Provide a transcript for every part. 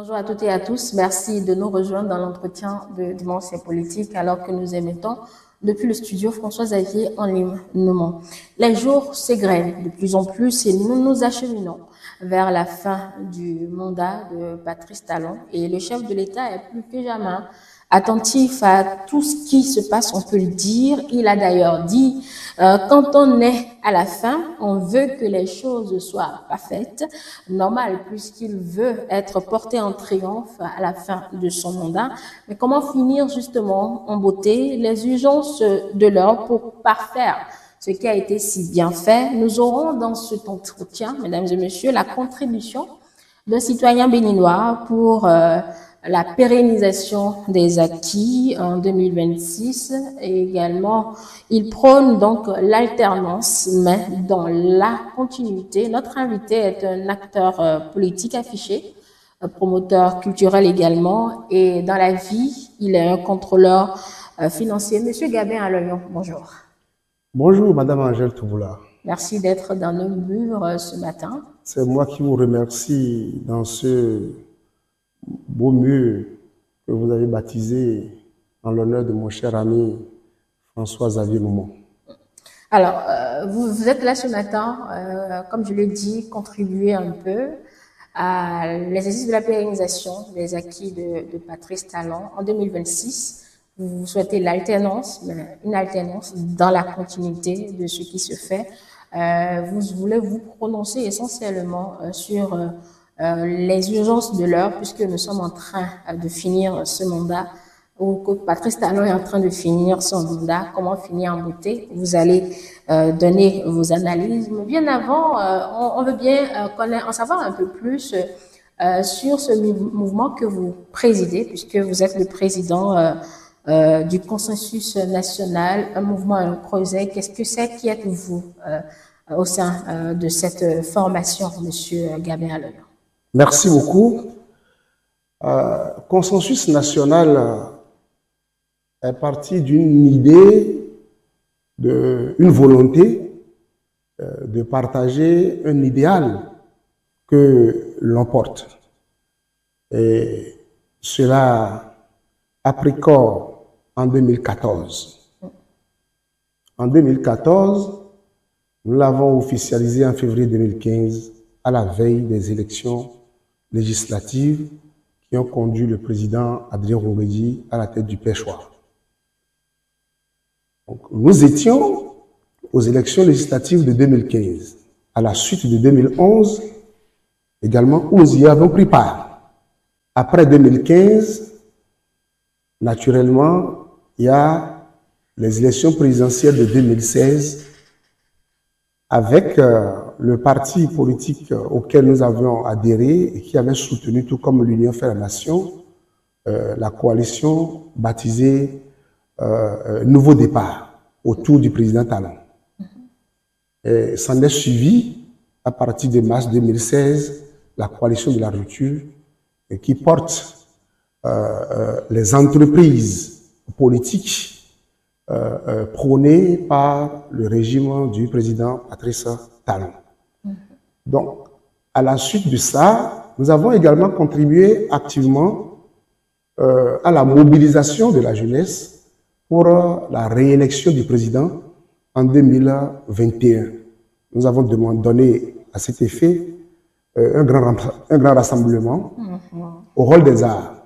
Bonjour à toutes et à tous. Merci de nous rejoindre dans l'entretien de Dimension Politique alors que nous émettons depuis le studio François-Xavier en Limnon. Les jours s'égrènent de plus en plus et nous nous acheminons vers la fin du mandat de Patrice Talon et le chef de l'État est plus que jamais attentif à tout ce qui se passe, on peut le dire. Il a d'ailleurs dit, quand on est à la fin, on veut que les choses soient parfaites, normal, puisqu'il veut être porté en triomphe à la fin de son mandat. Mais comment finir justement en beauté les urgences de l'heure pour parfaire ce qui a été si bien fait? Nous aurons dans cet entretien, mesdames et messieurs, la contribution d'un citoyen béninois pour la pérennisation des acquis en 2026 et également il prône donc l'alternance mais dans la continuité. Notre invité est un acteur politique affiché, un promoteur culturel également et dans la vie il est un contrôleur financier. Monsieur Gabin Aloyon, bonjour. Bonjour Madame Angèle Touboula. Merci d'être dans nos murs ce matin. C'est moi qui vous remercie dans ce beau mur que vous avez baptisé en l'honneur de mon cher ami François-Xavier Loumont. Alors, vous êtes là ce matin, comme je l'ai dit, contribuer un peu à l'exercice de la pérennisation des acquis de Patrice Talon en 2026. Vous souhaitez l'alternance, mais une alternance dans la continuité de ce qui se fait. Vous voulez vous prononcer essentiellement sur les urgences de l'heure, puisque nous sommes en train de finir ce mandat, ou que Patrice Talon est en train de finir son mandat. Comment finir en beauté? Vous allez donner vos analyses. Mais bien avant, on veut bien en savoir un peu plus sur ce mouvement que vous présidez, puisque vous êtes le président du consensus national, un mouvement, un projet. Qu'est-ce que c'est? Qui êtes-vous au sein de cette formation, Monsieur Gabin Aloyon? Merci beaucoup. Consensus national est parti d'une idée, une volonté de partager un idéal que l'on porte. Et cela a pris corps en 2014. En 2014, nous l'avons officialisé en février 2015 à la veille des élections législatives qui ont conduit le président Adrien Roumédi à la tête du Pêchoir. Donc, nous étions aux élections législatives de 2015, à la suite de 2011 également, où nous y avons pris part. Après 2015, naturellement, il y a les élections présidentielles de 2016 avec le parti politique auquel nous avions adhéré et qui avait soutenu, tout comme l'Union fait la nation, la coalition baptisée Nouveau Départ autour du président Talon. Et s'en est suivi, à partir de mars 2016, la coalition de la rupture qui porte les entreprises politiques prônées par le régime du président Patrice Talon. Donc, à la suite de ça, nous avons également contribué activement à la mobilisation de la jeunesse pour la réélection du président en 2021. Nous avons donné à cet effet un grand rassemblement au Hall des Arts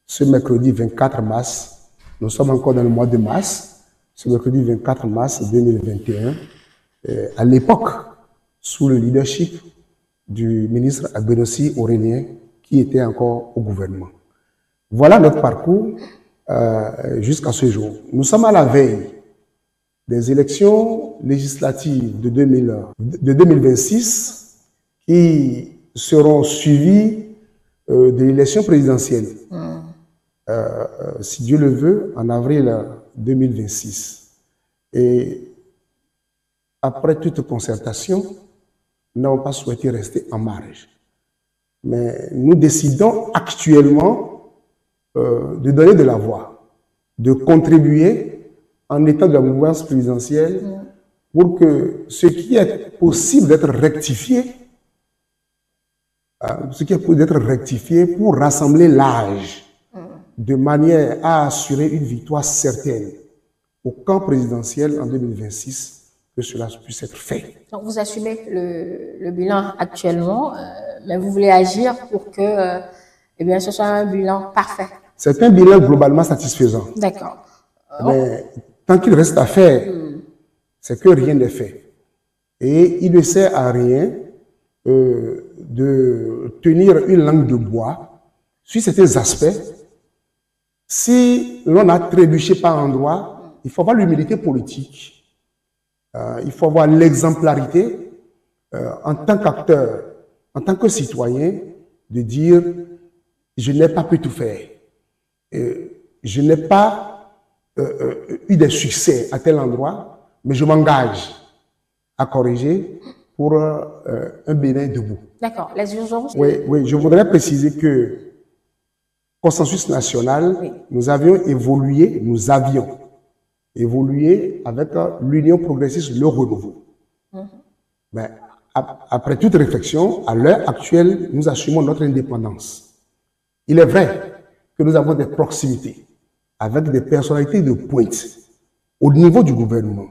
ce mercredi 24 mars. Nous sommes encore dans le mois de mars. Ce mercredi 24 mars 2021, à l'époque, sous le leadership du ministre Abénossi Aurélien, qui était encore au gouvernement. Voilà notre parcours jusqu'à ce jour. Nous sommes à la veille des élections législatives de 2026 qui seront suivies de l'élection présidentielle. Si Dieu le veut, en avril 2026. Et après toute concertation, nous n'avons pas souhaité rester en marge. Mais nous décidons actuellement de donner de la voix, de contribuer en état de la mouvance présidentielle pour que ce qui est possible d'être rectifié ce qui peut être rectifié pour rassembler l'âge de manière à assurer une victoire certaine au camp présidentiel en 2026, que cela puisse être fait. Donc, vous assumez le bilan actuellement, mais vous voulez agir pour que eh bien, ce soit un bilan parfait. C'est un bilan globalement satisfaisant. D'accord. Mais tant qu'il reste à faire, c'est que rien n'est fait. Et il ne sert à rien de tenir une langue de bois sur certains aspects. Si l'on a trébuché par endroit, il faut avoir l'humilité politique. Il faut avoir l'exemplarité en tant qu'acteur, en tant que citoyen, de dire « je n'ai pas pu tout faire, je n'ai pas eu des succès à tel endroit, mais je m'engage à corriger pour un Bénin debout. » D'accord. Les urgences? Oui, je voudrais préciser que consensus national, oui. nous avions évolué avec l'Union progressiste, le renouveau. Mais après toute réflexion, à l'heure actuelle, nous assumons notre indépendance. Il est vrai que nous avons des proximités avec des personnalités de pointe au niveau du gouvernement,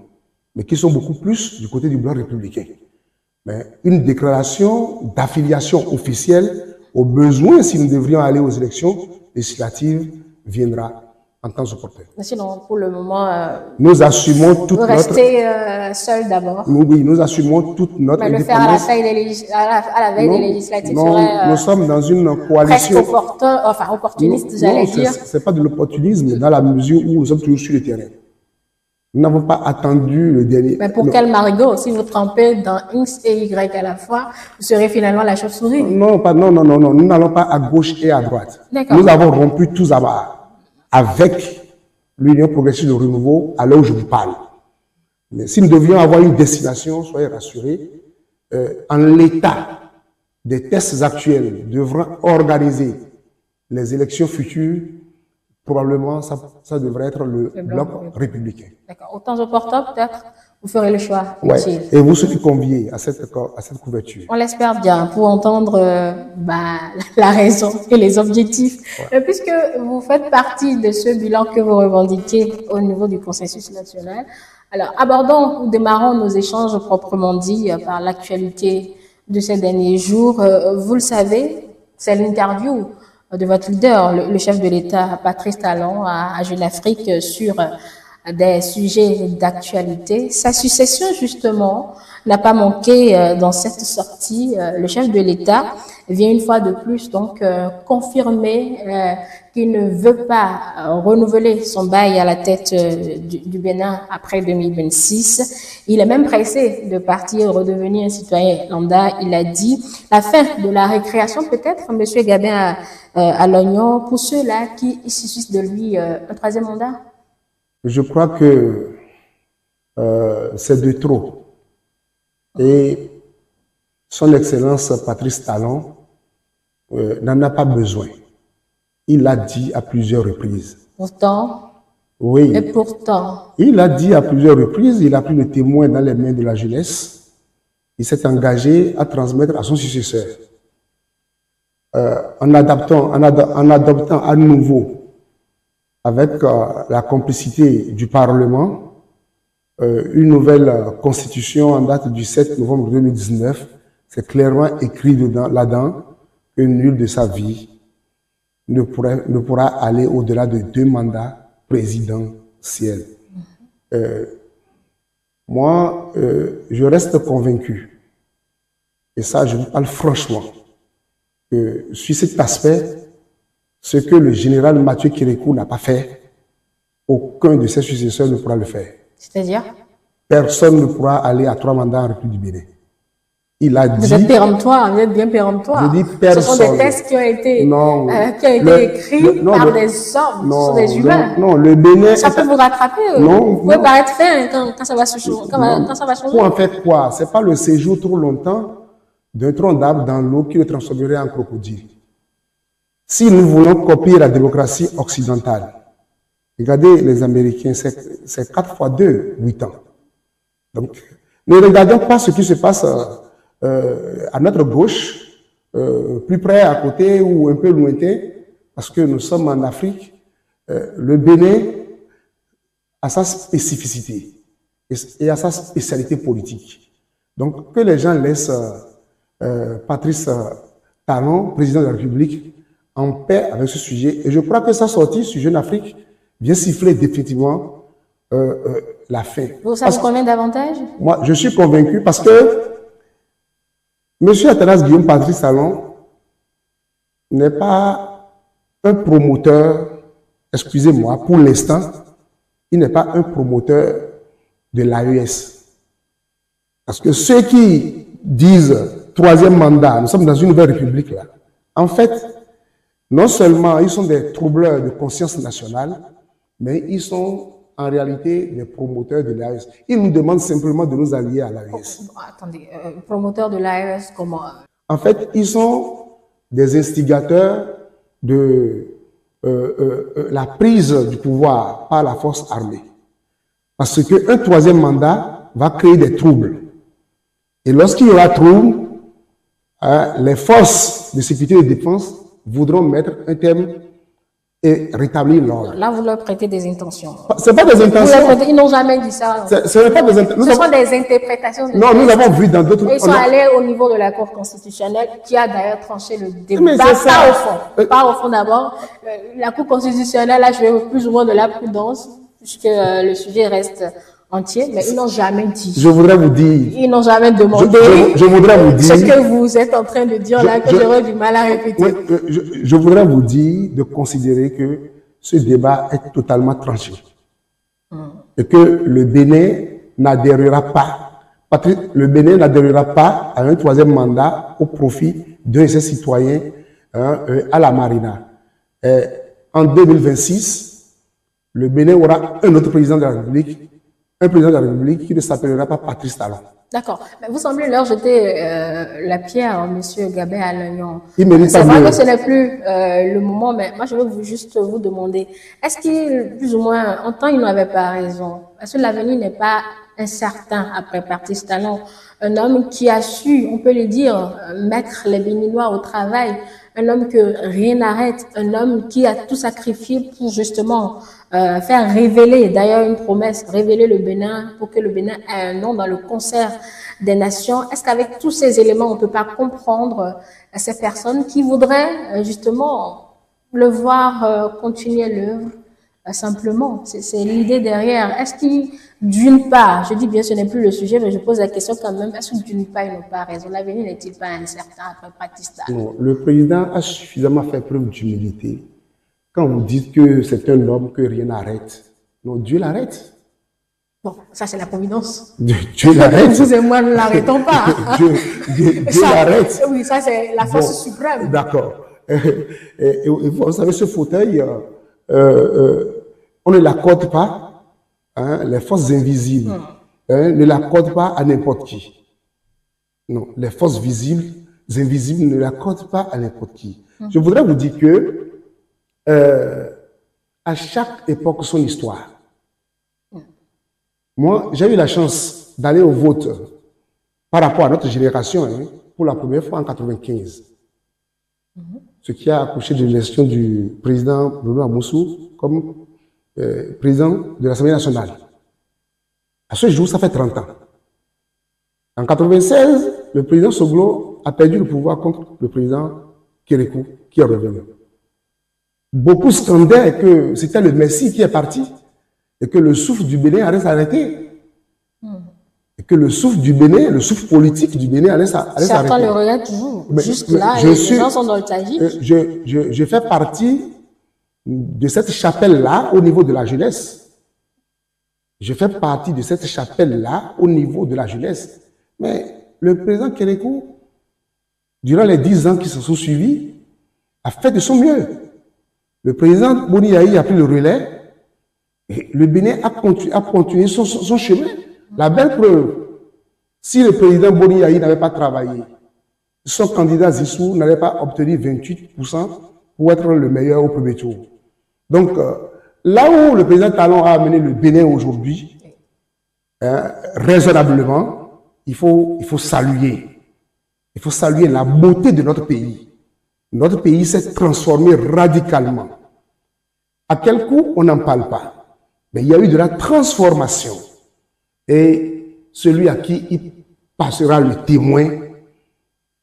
mais qui sont beaucoup plus du côté du bloc républicain. Mais une déclaration d'affiliation officielle, au besoin, si nous devrions aller aux élections législatives, viendra en temps opportun. Sinon, pour le moment, nous assumons toute vous restez seul d'abord. Oui, nous assumons toute notre mais le faire à la veille des législatives serait nous sommes dans une coalition presque opportuniste, j'allais dire. C'est pas de l'opportunisme dans la mesure où nous sommes toujours sur le terrain. Nous n'avons pas attendu le dernier. Mais pour quel marigot? Si vous trempez dans X et Y à la fois, vous serez finalement la chauve-souris. Non, nous n'allons pas à gauche et à droite. Nous avons rompu tous à bas avec l'Union progressiste de renouveau à l'heure où je vous parle. Mais si nous devions avoir une destination, soyez rassurés, en l'état des tests actuels devant organiser les élections futures, probablement ça devrait être le bloc républicain. D'accord. Au temps opportun, peut-être, vous ferez le choix. Ouais. Et vous serez conviés à cette couverture. On l'espère bien pour entendre la raison et les objectifs. Ouais. Puisque vous faites partie de ce bilan que vous revendiquez au niveau du consensus national. Alors, démarrons nos échanges proprement dit par l'actualité de ces derniers jours. Vous le savez, c'est l'interview de votre leader, le chef de l'État, Patrice Talon, à Jeune Afrique sur des sujets d'actualité. Sa succession, justement, n'a pas manqué dans cette sortie. Le chef de l'État vient une fois de plus donc confirmer qu'il ne veut pas renouveler son bail à la tête du Bénin après 2026. Il est même pressé de partir, redevenir un citoyen lambda. Il a dit la fin de la récréation peut-être, Monsieur Gabin à l'oignon, pour ceux-là qui suscitent de lui un troisième mandat. Je crois que c'est de trop. Et son Excellence Patrice Talon n'en a pas besoin. Il l'a dit à plusieurs reprises. Pourtant, oui. Et pourtant. Il l'a dit à plusieurs reprises, il a pris le témoin dans les mains de la jeunesse. Il s'est engagé à transmettre à son successeur. En adoptant à nouveau, avec la complicité du Parlement, une nouvelle constitution en date du 7 novembre 2019, c'est clairement écrit là-dedans que nul de sa vie ne pourra aller au-delà de 2 mandats présidentiels. Moi, je reste convaincu, et ça je vous parle franchement, que sur cet aspect, ce que le général Mathieu Kérékou n'a pas fait, aucun de ses successeurs ne pourra le faire. C'est-à-dire? Personne ne pourra aller à 3 mandats en République du Bénin. Il a dit... Vous êtes péremptoire, vous êtes bien péremptoire. Je dis personne. Ce sont des textes qui ont été, écrits par des hommes, ce sont des humains. Non, le Bénin... Ça peut vous rattraper. Vous pouvez paraître fin quand ça va se changer. Quand ça va changer. Pour en fait quoi? C'est pas le séjour trop longtemps d'un tronc d'arbre dans l'eau qui le transformerait en crocodile. Si nous voulons copier la démocratie occidentale, regardez les Américains, c'est 4 fois 2, 8 ans. Donc, ne regardons pas ce qui se passe à notre gauche, plus près, à côté ou un peu lointain, parce que nous sommes en Afrique, le Bénin a sa spécificité et a sa spécialité politique. Donc, que les gens laissent Patrice Talon, président de la République, en paix avec ce sujet. Et je crois que sa sortie sur Jeune Afrique vient siffler définitivement la fin. Ça vous convainc davantage? Moi, je suis convaincu parce que M. Athanas Guillaume Patrice Talon n'est pas un promoteur, excusez-moi, pour l'instant, il n'est pas un promoteur de l'AES. Parce que ceux qui disent troisième mandat, nous sommes dans une nouvelle république là, en fait, non seulement ils sont des troubleurs de conscience nationale, mais ils sont en réalité des promoteurs de l'AES. Ils nous demandent simplement de nous allier à l'AES. Attendez, promoteurs de l'AES, comment? En fait, ils sont des instigateurs de la prise du pouvoir par la force armée. Parce qu'un troisième mandat va créer des troubles. Et lorsqu'il y aura trouble, les forces de sécurité et de défense voudront mettre un terme et rétablir l'ordre. Là, vous leur prêtez des intentions. Ce n'est pas des intentions. Ils n'ont jamais dit ça. Ce n'est pas des intentions. Ce sont des interprétations. Non, nous avons vu dans d'autres... Ils sont allés au niveau de la Cour constitutionnelle qui a d'ailleurs tranché le débat. Pas au fond. Pas au fond d'abord. La Cour constitutionnelle a joué plus ou moins de la prudence puisque le sujet reste entier, mais ils n'ont jamais dit. Je voudrais vous dire. Ils n'ont jamais demandé. Je voudrais vous dire. Ce que vous êtes en train de dire là, que j'aurais du mal à répéter. Oui, je voudrais vous dire de considérer que ce débat est totalement tranché. Et que le Bénin n'adhérera pas. Le Bénin n'adhérera pas à un troisième mandat au profit de ses citoyens à la Marina. En 2026, le Bénin aura un autre président de la République. Un président de la République qui ne s'appellera pas Patrice Talon. D'accord. Mais vous semblez leur jeter la pierre à M. Gabé Alaignon. Il mérite pas mieux. C'est vrai que ce n'est plus le moment, mais moi je veux juste vous demander, est-ce qu'il, plus ou moins, en temps, il n'avait pas raison? Est-ce que l'avenir n'est pas incertain après Patrice Talon? Un homme qui a su, on peut le dire, mettre les Béninois au travail, un homme que rien n'arrête, un homme qui a tout sacrifié pour justement faire révéler, d'ailleurs une promesse, révéler le Bénin pour que le Bénin ait un nom dans le concert des nations. Est-ce qu'avec tous ces éléments, on ne peut pas comprendre ces personnes qui voudraient justement le voir continuer l'œuvre simplement? C'est l'idée derrière. Est-ce qu'il, d'une part, je dis bien ce n'est plus le sujet, mais je pose la question quand même, est-ce que d'une part, ils n'ont pas raison? L'avenir n'est-il pas incertain après Patrice Talon? Non, le président a suffisamment fait preuve d'humilité. Quand vous dites que c'est un homme que rien n'arrête, non, Dieu l'arrête. Bon, ça c'est la providence. Dieu l'arrête. Vous et moi ne l'arrêtons pas. Dieu l'arrête. Oui, ça c'est la force suprême. D'accord. Et vous savez, ce fauteuil, on ne l'accorde pas, hein, les forces invisibles ne l'accordent pas à n'importe qui. Non, les forces invisibles ne l'accordent pas à n'importe qui. Je voudrais vous dire que à chaque époque son histoire. Moi, j'ai eu la chance d'aller au vote par rapport à notre génération, hein, pour la première fois en 95. Ce qui a accouché de gestion du président Bruno Amoussou comme président de l'Assemblée nationale. À ce jour, ça fait 30 ans. En 96, le président Soglo a perdu le pouvoir contre le président Kérékou, qui est revenu. Beaucoup scandaient que c'était le Messie qui est parti et que le souffle du Bénin allait s'arrêter. Et que le souffle du Bénin, le souffle politique du Bénin allait s'arrêter. Certains le regrettent toujours. Juste là, les gens sont nostalgiques. Je fais partie de cette chapelle-là au niveau de la jeunesse. Je fais partie de cette chapelle-là au niveau de la jeunesse. Mais le président Kérékou, durant les 10 ans qui se sont suivis, a fait de son mieux. Le président Boni Yahi a pris le relais et le Bénin a continué son chemin. La belle preuve, si le président Boni Yahi n'avait pas travaillé, son candidat Zissou n'allait pas obtenir 28% pour être le meilleur au premier tour. Donc, là où le président Talon a amené le Bénin aujourd'hui, raisonnablement, il faut saluer. Il faut saluer la beauté de notre pays. Notre pays s'est transformé radicalement. À quel coup, on n'en parle pas. Mais il y a eu de la transformation. Et celui à qui il passera le témoin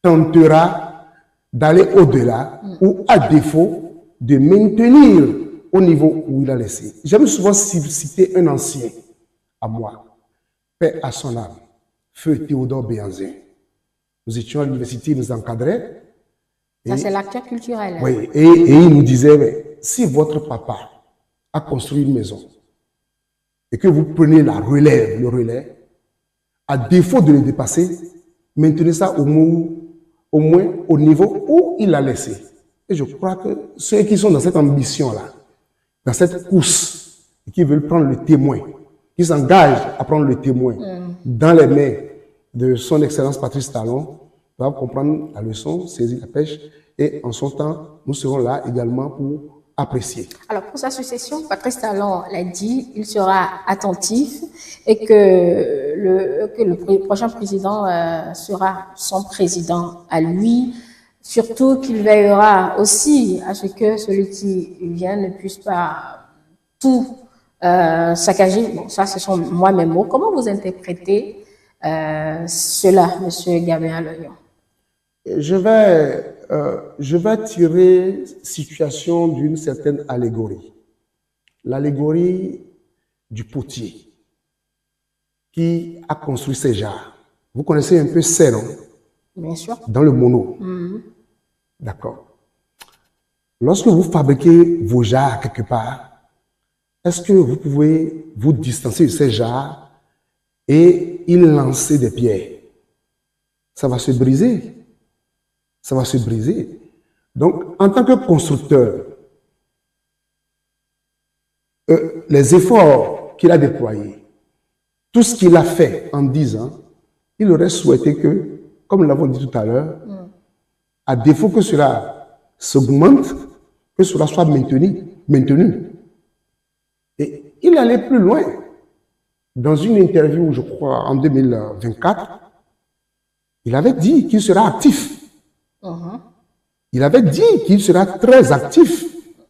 tentera d'aller au-delà ou à défaut de maintenir au niveau où il a laissé. J'aime souvent citer un ancien à moi, paix à son âme, feu Théodore Béanzin. Nous étions à l'université, il nous encadrait. Ça, c'est l'acteur culturel. Oui, et il nous disait, mais, si votre papa a construit une maison et que vous prenez le relais, à défaut de le dépasser, maintenez ça au moins au niveau où il l'a laissé. Et je crois que ceux qui sont dans cette ambition-là, dans cette course, et qui veulent prendre le témoin, qui s'engagent à prendre le témoin dans les mains de son Excellence Patrice Talon, doivent comprendre la leçon, saisir la pêche, et en son temps, nous serons là également pour apprécier. Alors, pour sa succession, Patrice Talon l'a dit, il sera attentif et que le prochain président sera son président à lui. Surtout qu'il veillera aussi à ce que celui qui vient ne puisse pas tout saccager. Bon, ça, ce sont moi mes mots. Comment vous interprétez cela, M. Gabriel Loyon? Je vais tirer situation d'une certaine allégorie. L'allégorie du potier qui a construit ses jarres. Vous connaissez un peu ces, non? Bien sûr. Dans le mono. D'accord. Lorsque vous fabriquez vos jarres quelque part, est-ce que vous pouvez vous distancer de ces jarres et y lancer des pierres? Ça va se briser. Ça va se briser. Donc, en tant que constructeur, les efforts qu'il a déployés, tout ce qu'il a fait en 10 ans, il aurait souhaité que, comme nous l'avons dit tout à l'heure, à défaut que cela s'augmente, que cela soit maintenu. Et il allait plus loin. Dans une interview, je crois, en 2024, il avait dit qu'il sera actif. Il avait dit qu'il sera très actif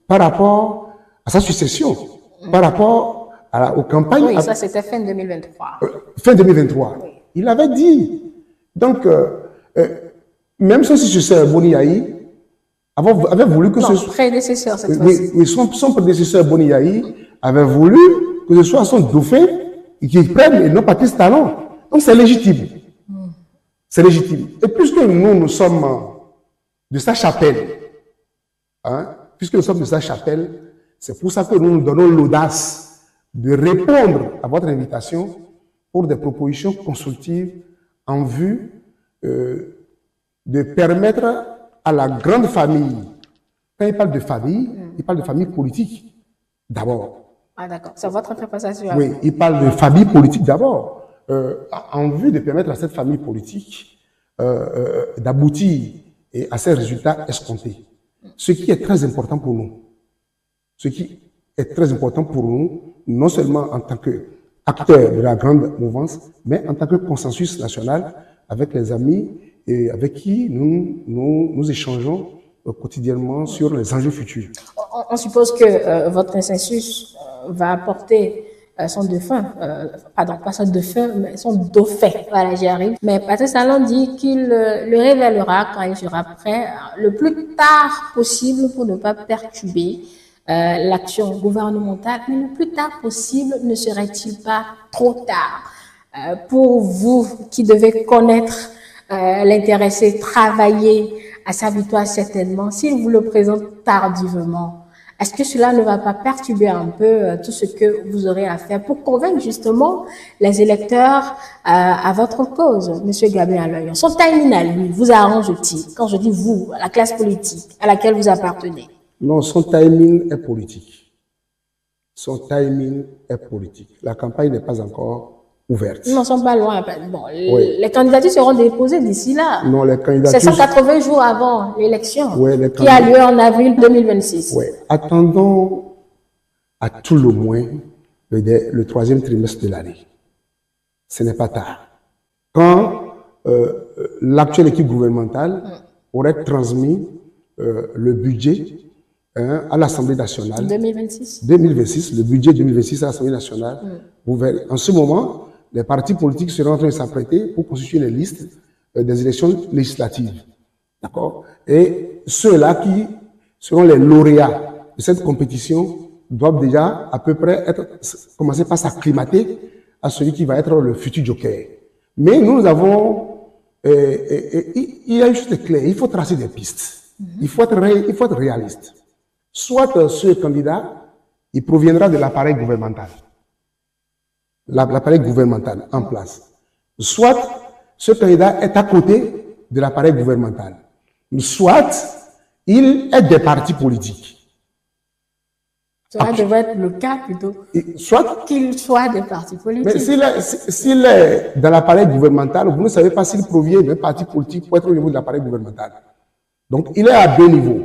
par rapport à sa succession, par rapport aux campagnes. Oui, ça c'était fin 2023. Fin 2023. Oui. Il avait dit. Donc, même son successeur, Boni Yahi, avait voulu que ce soit... prédécesseur cette fois-ci. Oui, son prédécesseur, Boni Yahi, avait voulu que ce soit son dauphin qui prenne et non Patrice Talon. Donc, c'est légitime. C'est légitime. Et puisque nous sommes de sa chapelle, puisque nous sommes de sa chapelle, c'est pour ça que nous nous donnons l'audace de répondre à votre invitation pour des propositions constructives en vue de permettre à la grande famille, quand il parle de famille, il parle de famille politique d'abord. Ah d'accord, c'est votre interprétation. Oui, il parle de famille politique d'abord, en vue de permettre à cette famille politique d'aboutir à ces résultats escomptés. Ce qui est très important pour nous. Ce qui est très important pour nous, non seulement en tant qu'acteurs de la grande mouvance, mais en tant que consensus national avec les amis et avec qui nous échangeons quotidiennement sur les enjeux futurs. On suppose que votre consensus va apporter son dauphin, pardon, pas son dauphin, mais son dauphin. Voilà, j'y arrive. Mais Patrice Talon dit qu'il le révélera quand il sera prêt, le plus tard possible pour ne pas perturber l'action gouvernementale. Mais le plus tard possible, ne serait-il pas trop tard pour vous qui devez connaître l'intéressé, travailler à sa victoire certainement, s'il vous le présente tardivement? Est-ce que cela ne va pas perturber un peu tout ce que vous aurez à faire pour convaincre justement les électeurs à votre cause, Monsieur Gabriel Loyon? Son timing à lui vous arrange-t-il? Quand je dis vous, la classe politique à laquelle vous appartenez. Non, son timing est politique. Son timing est politique. La campagne n'est pas encore ouverte. Ils n'en sont pas loin. Bon, oui. Les candidatures seront déposées d'ici là. Non, les candidatures... C'est 180 jours avant l'élection oui, qui a lieu en avril 2026. Oui. Attendons à tout le moins le troisième trimestre de l'année. Ce n'est pas tard. Quand l'actuelle équipe gouvernementale aurait transmis le budget à l'Assemblée nationale. 2026. 2026, le budget 2026 à l'Assemblée nationale. Vous verrez. En ce moment, les partis politiques seront en train de s'apprêter pour constituer les listes des élections législatives. D'accord? Et ceux-là qui seront les lauréats de cette compétition doivent déjà à peu près commencer par s'acclimater à celui qui va être le futur joker. Mais nous avons, il y a juste clair, il faut tracer des pistes. Il faut être réaliste. Soit ce candidat, il proviendra de l'appareil gouvernemental. L'appareil gouvernemental en place. Soit ce candidat est à côté de l'appareil gouvernemental. Soit il est des partis politiques. Cela devrait être le cas plutôt. Soit qu'il soit des partis politiques. Mais s'il est dans l'appareil gouvernemental, vous ne savez pas s'il provient d'un parti politique pour être au niveau de l'appareil gouvernemental. Donc il est à deux niveaux.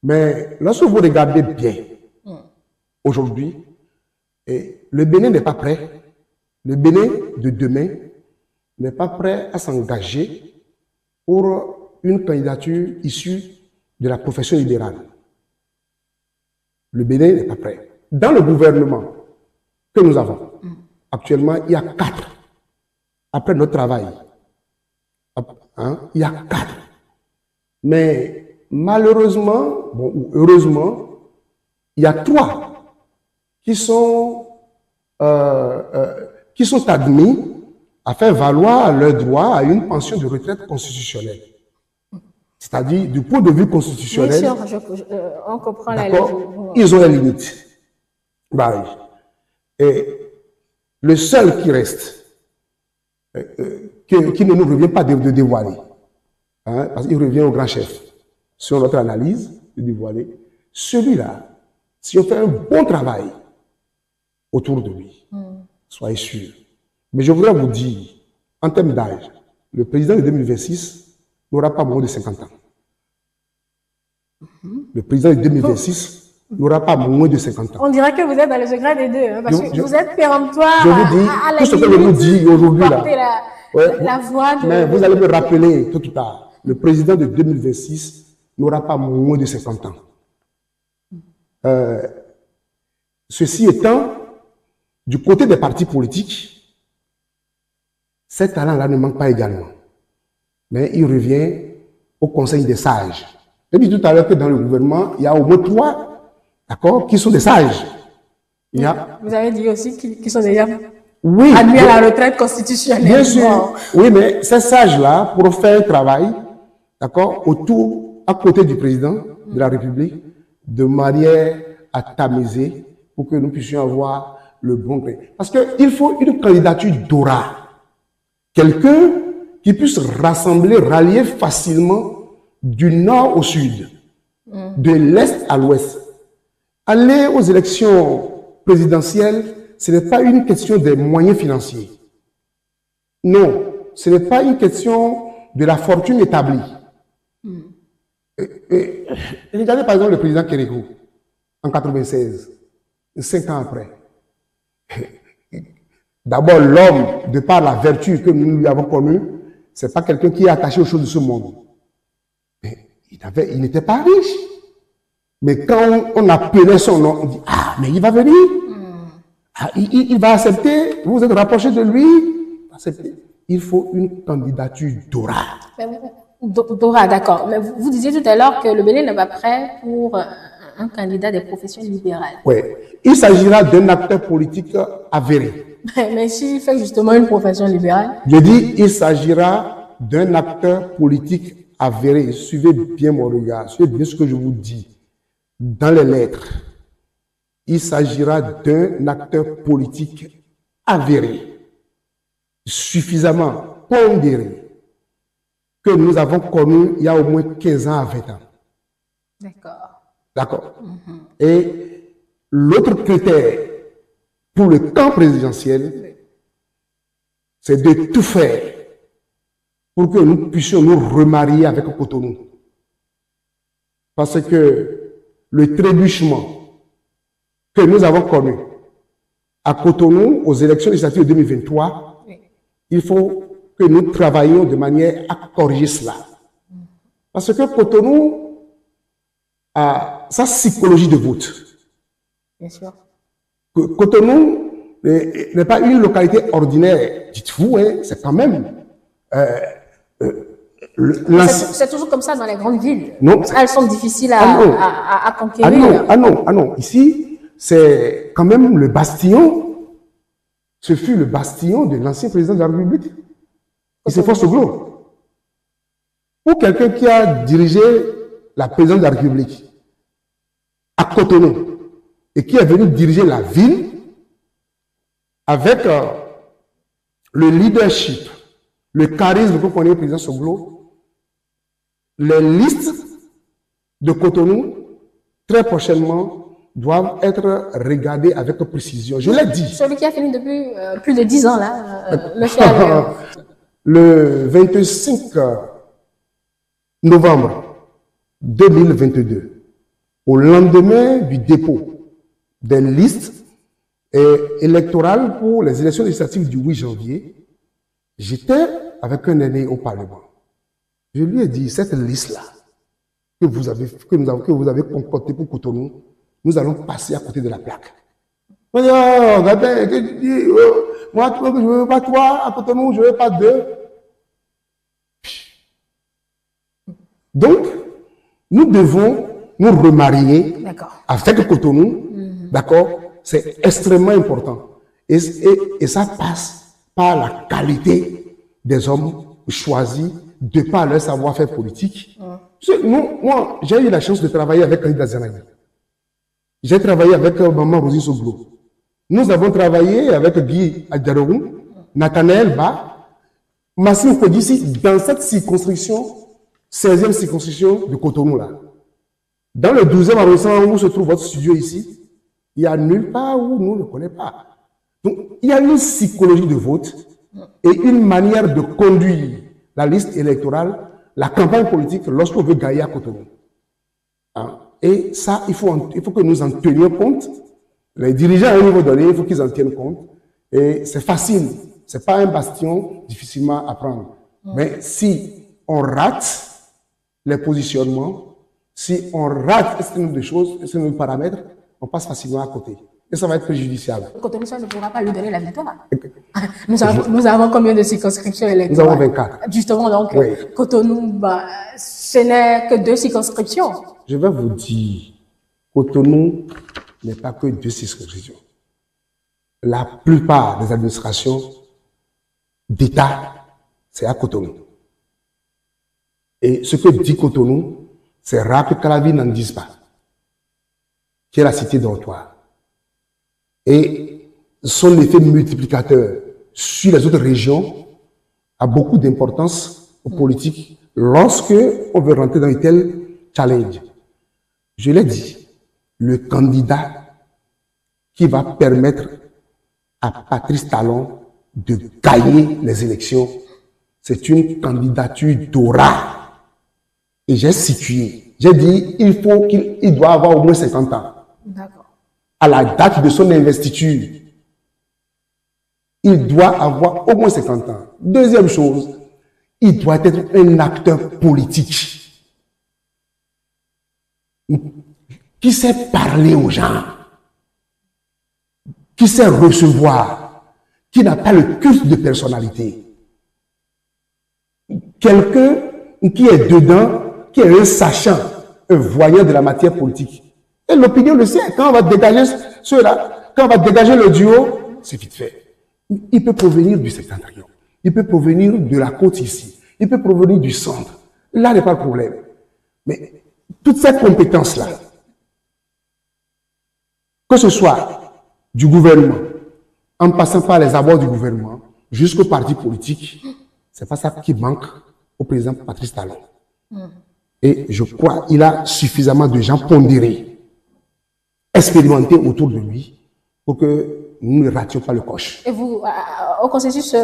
Mais lorsque vous regardez bien, aujourd'hui, le Bénin n'est pas prêt. Le Bénin de demain n'est pas prêt à s'engager pour une candidature issue de la profession libérale. Le Bénin n'est pas prêt. Dans le gouvernement que nous avons, actuellement, il y a 4. Après notre travail, il y a 4. Mais malheureusement, bon, ou heureusement, il y a 3 qui sont admis à faire valoir leur droit à une pension de retraite constitutionnelle. C'est-à-dire, du point de vue constitutionnel, bien sûr, on comprend la limite. Ils ont les limites. Bah, et le seul qui reste, qui ne nous revient pas de dévoiler, parce qu'il revient au grand chef, sur notre analyse, de dévoiler, celui-là, si on fait un bon travail autour de lui, soyez sûr. Mais je voudrais vous dire, en termes d'âge, le président de 2026 n'aura pas moins de 50 ans. Le président de 2026 n'aura pas moins de 50 ans. On dirait que vous êtes dans le secret des deux, hein, parce que vous êtes péremptoire. Je vous dis, tout ce que je vous dis aujourd'hui là, la voix de... mais vous allez me rappeler tout à l'heure, le président de 2026 n'aura pas moins de 50 ans. Ceci étant, du côté des partis politiques, ces talents-là ne manquent pas également. Mais il revient au Conseil des sages. J'ai dit tout à l'heure que dans le gouvernement, il y a au moins 3, d'accord, qui sont des sages. Il y a... Vous avez dit aussi qu'ils sont déjà oui, admis à la retraite constitutionnelle. Bien sûr. Oui, mais ces sages-là, pour faire un travail, d'accord, à côté du président de la République, de manière à tamiser pour que nous puissions avoir le bon gré. Parce qu'il faut une candidature d'aura. Quelqu'un qui puisse rassembler, rallier facilement du nord au sud, de l'est à l'ouest. Aller aux élections présidentielles, ce n'est pas une question des moyens financiers. Non, ce n'est pas une question de la fortune établie. Regardez par exemple le président Kérékou, en 96, 5 ans après. D'abord, l'homme, de par la vertu que nous lui avons connue, ce n'est pas quelqu'un qui est attaché aux choses de ce monde. Il n'était pas riche. Mais quand on appelait son nom, on dit, ah, mais il va venir. Ah, il va accepter. Vous vous êtes rapproché de lui. Accepter. Il faut une candidature d'aura. D'aura, d'accord. Mais vous disiez tout à l'heure que le Bénin n'est pas prêt pour un candidat des professions libérales. Oui. Il s'agira d'un acteur politique avéré. Mais s'il fait justement une profession libérale. Je dis, il s'agira d'un acteur politique avéré. Suivez bien mon regard. Suivez bien ce que je vous dis. Dans les lettres, il s'agira d'un acteur politique avéré, suffisamment pondéré, que nous avons connu il y a au moins 15 ans à 20 ans. D'accord. D'accord. Et l'autre critère pour le camp présidentiel, c'est de tout faire pour que nous puissions nous remarier avec Cotonou. Parce que le trébuchement que nous avons connu à Cotonou aux élections législatives de 2023, il faut que nous travaillions de manière à corriger cela. Parce que Cotonou a sa psychologie de vote. Bien sûr. Cotonou n'est pas une localité ordinaire. Dites-vous, hein, c'est quand même... c'est toujours comme ça dans les grandes villes. Non. Elles sont difficiles à conquérir. Ah non. Ici, c'est quand même le bastion. Ce fut le bastion de l'ancien président de la République. Il s'est forcé au globe. Pour quelqu'un qui a dirigé la présidence de la République à Cotonou et qui est venu diriger la ville avec le leadership, le charisme que connaît le président Soglo, les listes de Cotonou, très prochainement, doivent être regardées avec précision. Je l'ai dit. Celui qui a fini depuis plus de 10 ans, là, monsieur Alain. Le 25 novembre 2022, au lendemain du dépôt des listes électorales pour les élections législatives du 8 janvier, j'étais avec un aîné au Parlement. Je lui ai dit, cette liste-là que vous avez concoctée pour Cotonou, nous allons passer à côté de la plaque. Moi, je ne veux pas toi à Cotonou, je ne veux pas deux. Donc, nous devons nous remarier avec Cotonou. D'accord? C'est extrêmement important. Et ça passe par la qualité des hommes choisis de par leur savoir-faire politique. Moi, j'ai eu la chance de travailler avec Khalid Azanagi. J'ai travaillé avec Maman Rosie Soglo. Nous avons travaillé avec Guy Adjarou, Nathanaël Ba, Massimo Kodissi, dans cette circonscription, 16e circonscription de Cotonou là. Dans le 12e arrondissement où se trouve votre studio ici, il n'y a nulle part où nous ne connaissons pas. Donc, il y a une psychologie de vote et une manière de conduire la liste électorale, la campagne politique lorsqu'on veut gagner à Cotonou. Hein? Et ça, il faut que nous en tenions compte. Les dirigeants à un niveau donné, il faut qu'ils en tiennent compte. Et c'est facile. C'est pas un bastion difficilement à prendre. Mais si on rate les positionnements, si on rate un certain nombre de choses, un certain nombre de paramètres, on passe facilement à côté. Et ça va être préjudiciable. Cotonou, ça ne pourra pas lui donner la victoire. Nous avons combien de circonscriptions électorales? Nous avons 24. Justement, donc, oui. Cotonou, ce n'est que 2 circonscriptions. Je vais vous dire, Cotonou n'est pas que 2 circonscriptions. La plupart des administrations d'État, c'est à Cotonou. Et ce que dit Cotonou, c'est rare que Calavi n'en dise pas, qui est la cité dortoir. Et son effet multiplicateur sur les autres régions a beaucoup d'importance aux politiques lorsque on veut rentrer dans un tel challenge. Je l'ai dit, le candidat qui va permettre à Patrice Talon de gagner les élections, c'est une candidature d'aura. Et j'ai situé, j'ai dit, il doit avoir au moins 50 ans. D'accord. À la date de son investiture, il doit avoir au moins 50 ans. Deuxième chose, il doit être un acteur politique qui sait parler aux gens, qui sait recevoir, qui n'a pas le culte de personnalité. Quelqu'un qui est dedans, qui est un sachant, un voyant de la matière politique. Et l'opinion le sait. Quand on va dégager ceux-là, quand on va dégager le duo, c'est vite fait. Il peut provenir du septentrion. Il peut provenir de la côte ici. Il peut provenir du centre. Là n'est pas le problème. Mais toute cette compétence-là, que ce soit du gouvernement, en passant par les abords du gouvernement, jusqu'au parti politique, c'est pas ça qui manque au président Patrice Talon. Et je crois qu'il a suffisamment de gens pondérés, expérimentés autour de lui, pour que nous ne rations pas le coche. Et vous, au consensus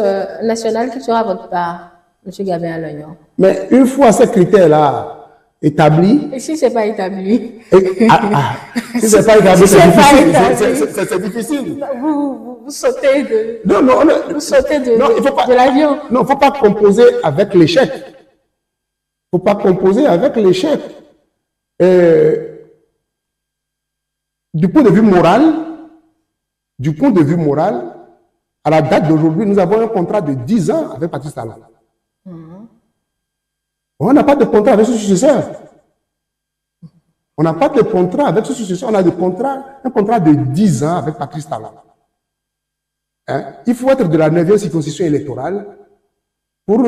national, qui sera votre part, M. Gabriel Lognon? Mais une fois ces critères-là établis... Et si ce n'est pas établi? Si ce n'est pas établi, c'est difficile. vous sautez de, Non, non, vous sautez non, il faut pas, de l'avion. non, il ne faut pas composer avec l'échec. Il ne faut pas composer avec l'échec. Du point de vue moral, à la date d'aujourd'hui, nous avons un contrat de 10 ans avec Patrice Talon. On n'a pas de contrat avec ce successeur. On n'a pas de contrat avec ce successeur. On a un contrat de 10 ans avec Patrice Talon. Hein? Il faut être de la 9e circonscription électorale pour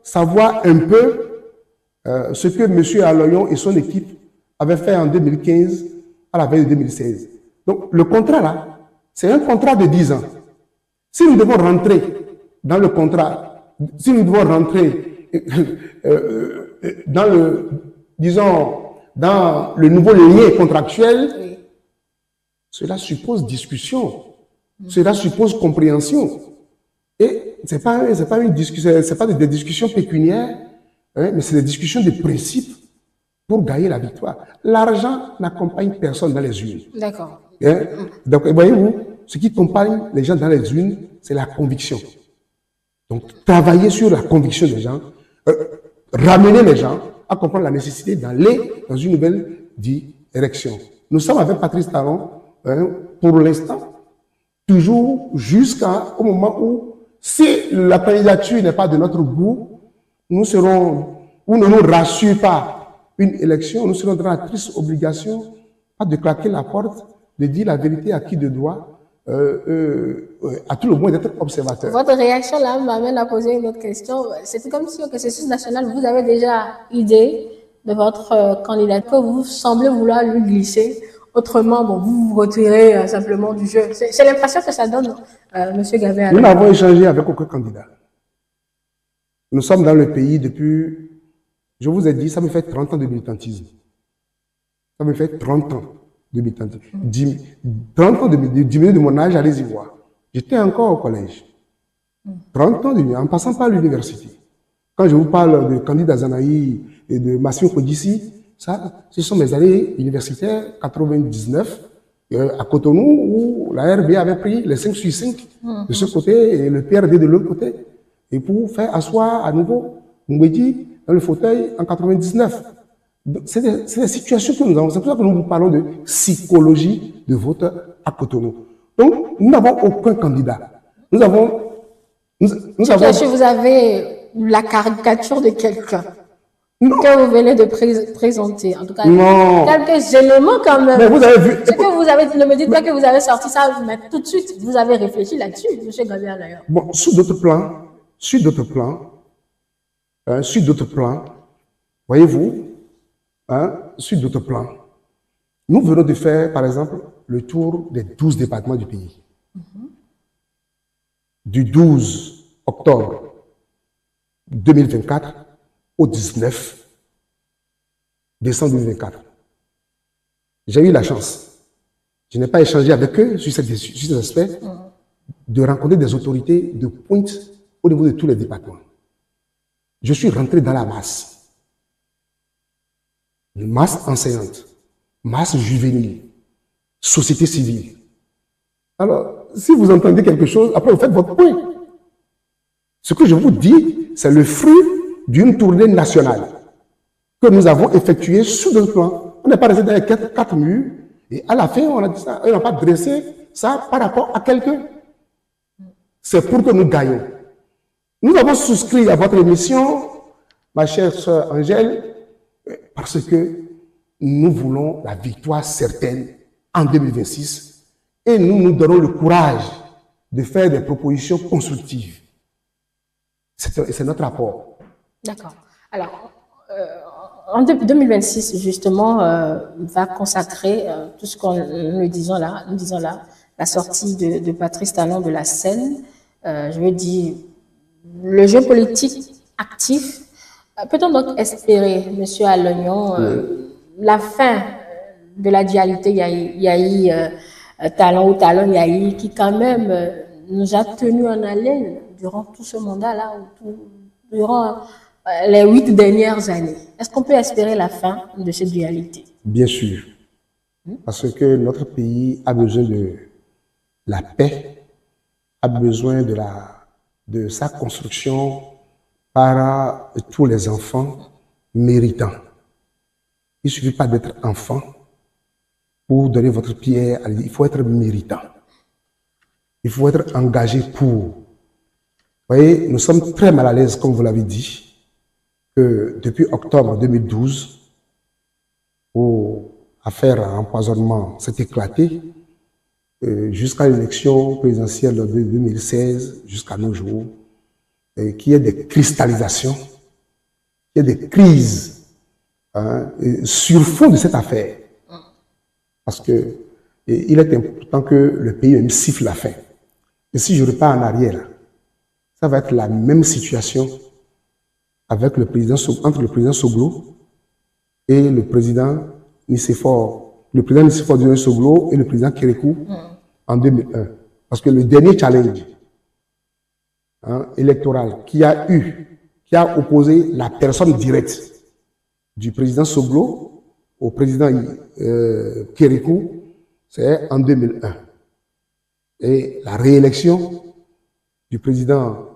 savoir un peu ce que M. Aloyon et son équipe avaient fait en 2015 à la veille de 2016. Donc, le contrat là, c'est un contrat de 10 ans. Si nous devons rentrer dans le contrat, si nous devons rentrer dans le, disons, dans le nouveau lien contractuel, cela suppose discussion, cela suppose compréhension. Et c'est pas une discussion, c'est pas des discussions pécuniaires, hein, mais c'est des discussions de principe pour gagner la victoire. L'argent n'accompagne personne dans les urnes. D'accord. Hein? Donc, voyez-vous, ce qui accompagne les gens dans les urnes, c'est la conviction. Donc, travailler sur la conviction des gens, ramener les gens à comprendre la nécessité d'aller dans une nouvelle direction. Nous sommes avec Patrice Talon, hein, pour l'instant, toujours jusqu'au moment où, si la candidature n'est pas de notre goût, nous serons, ou ne nous rassure pas une élection, nous serons dans la triste obligation, pas de claquer la porte, de dire la vérité à qui de droit, à tout le moins d'être observateur. Votre réaction là m'amène à poser une autre question. C'est comme si au processus national, vous avez déjà idée de votre candidat que vous semblez vouloir lui glisser. Autrement, bon, vous vous retirez simplement du jeu. C'est l'impression que ça donne, Monsieur Gavet. Nous n'avons échangé avec aucun candidat. Nous sommes dans le pays depuis, je vous ai dit, ça me fait 30 ans de militantisme. Ça me fait 30 ans de militantisme. 30 ans de diminuer de mon âge, allez-y voir. J'étais encore au collège. 30 ans en passant par l'université. Quand je vous parle de Candide Azanaï et de Massimo Kodissi, ça, ce sont mes années universitaires, 99, à Cotonou, où la RB avait pris les 5 sur 5 de ce côté et le PRD de l'autre côté. Et pour faire asseoir à nouveau Mbedi dans le fauteuil en 99. C'est des situations que nous avons. C'est pour ça que nous vous parlons de psychologie de vote à Cotonou. Donc, nous n'avons aucun candidat. Nous avons... Vous avez la caricature de quelqu'un que vous venez de présenter. En tout cas, non. Quelques éléments quand même. Mais vous avez vu... Ce que vous avez dit, ne me dites pas que vous avez sorti ça, mais tout de suite, vous avez réfléchi là-dessus, M. Gabriel d'ailleurs. Bon, sur d'autres plans, voyez-vous, hein, sur d'autres plans, nous venons de faire, par exemple, le tour des 12 départements du pays. Du 12 octobre 2024 au 19 décembre 2024. J'ai eu la chance, je n'ai pas échangé avec eux sur ces aspects, de rencontrer des autorités de pointe au niveau de tous les départements. Je suis rentré dans la masse. Une masse enseignante, masse juvénile, société civile. Alors, si vous entendez quelque chose, après vous faites votre point. Ce que je vous dis, c'est le fruit d'une tournée nationale que nous avons effectuée sur d'autres plans. On n'est pas resté dans les quatre murs et à la fin, on a dit ça, on n'a pas dressé ça par rapport à quelqu'un. C'est pour que nous gagnons. Nous avons souscrit à votre émission, ma chère sœur Angèle, parce que nous voulons la victoire certaine en 2026 et nous nous donnons le courage de faire des propositions constructives. C'est notre apport. D'accord. Alors, en 2026, justement, va consacrer tout ce qu'on nous disons là, la sortie de Patrice Talon de la scène. Je veux dire, le jeu politique actif. Peut-on donc espérer, M. Aloyon, la fin de la dualité Yahi Talon ou Talon Yahi, qui quand même nous a tenus en haleine durant tout ce mandat-là, durant les 8 dernières années. Est-ce qu'on peut espérer la fin de cette dualité? Bien sûr. Parce que notre pays a besoin de la paix a besoin de sa construction par tous les enfants méritants. Il ne suffit pas d'être enfant pour donner votre pierre. Il faut être méritant. Il faut être engagé pour. Vous voyez, nous sommes très mal à l'aise, comme vous l'avez dit, que depuis octobre 2012, où l'affaire empoisonnement s'est éclatée, jusqu'à l'élection présidentielle de 2016, jusqu'à nos jours, qu'il y ait des cristallisations, qu'il y ait des crises sur fond de cette affaire. Parce que il est important que le pays même siffle la fin. Et si je repars en arrière, ça va être la même situation avec le président, entre le président Soglo et le président Nicéphore. Le président Nicéphore Dionne Soglo et le président Kérékou en 2001. Parce que le dernier challenge électoral qui a opposé la personne directe du président Soglo au président Kérékou, c'est en 2001. Et la réélection du président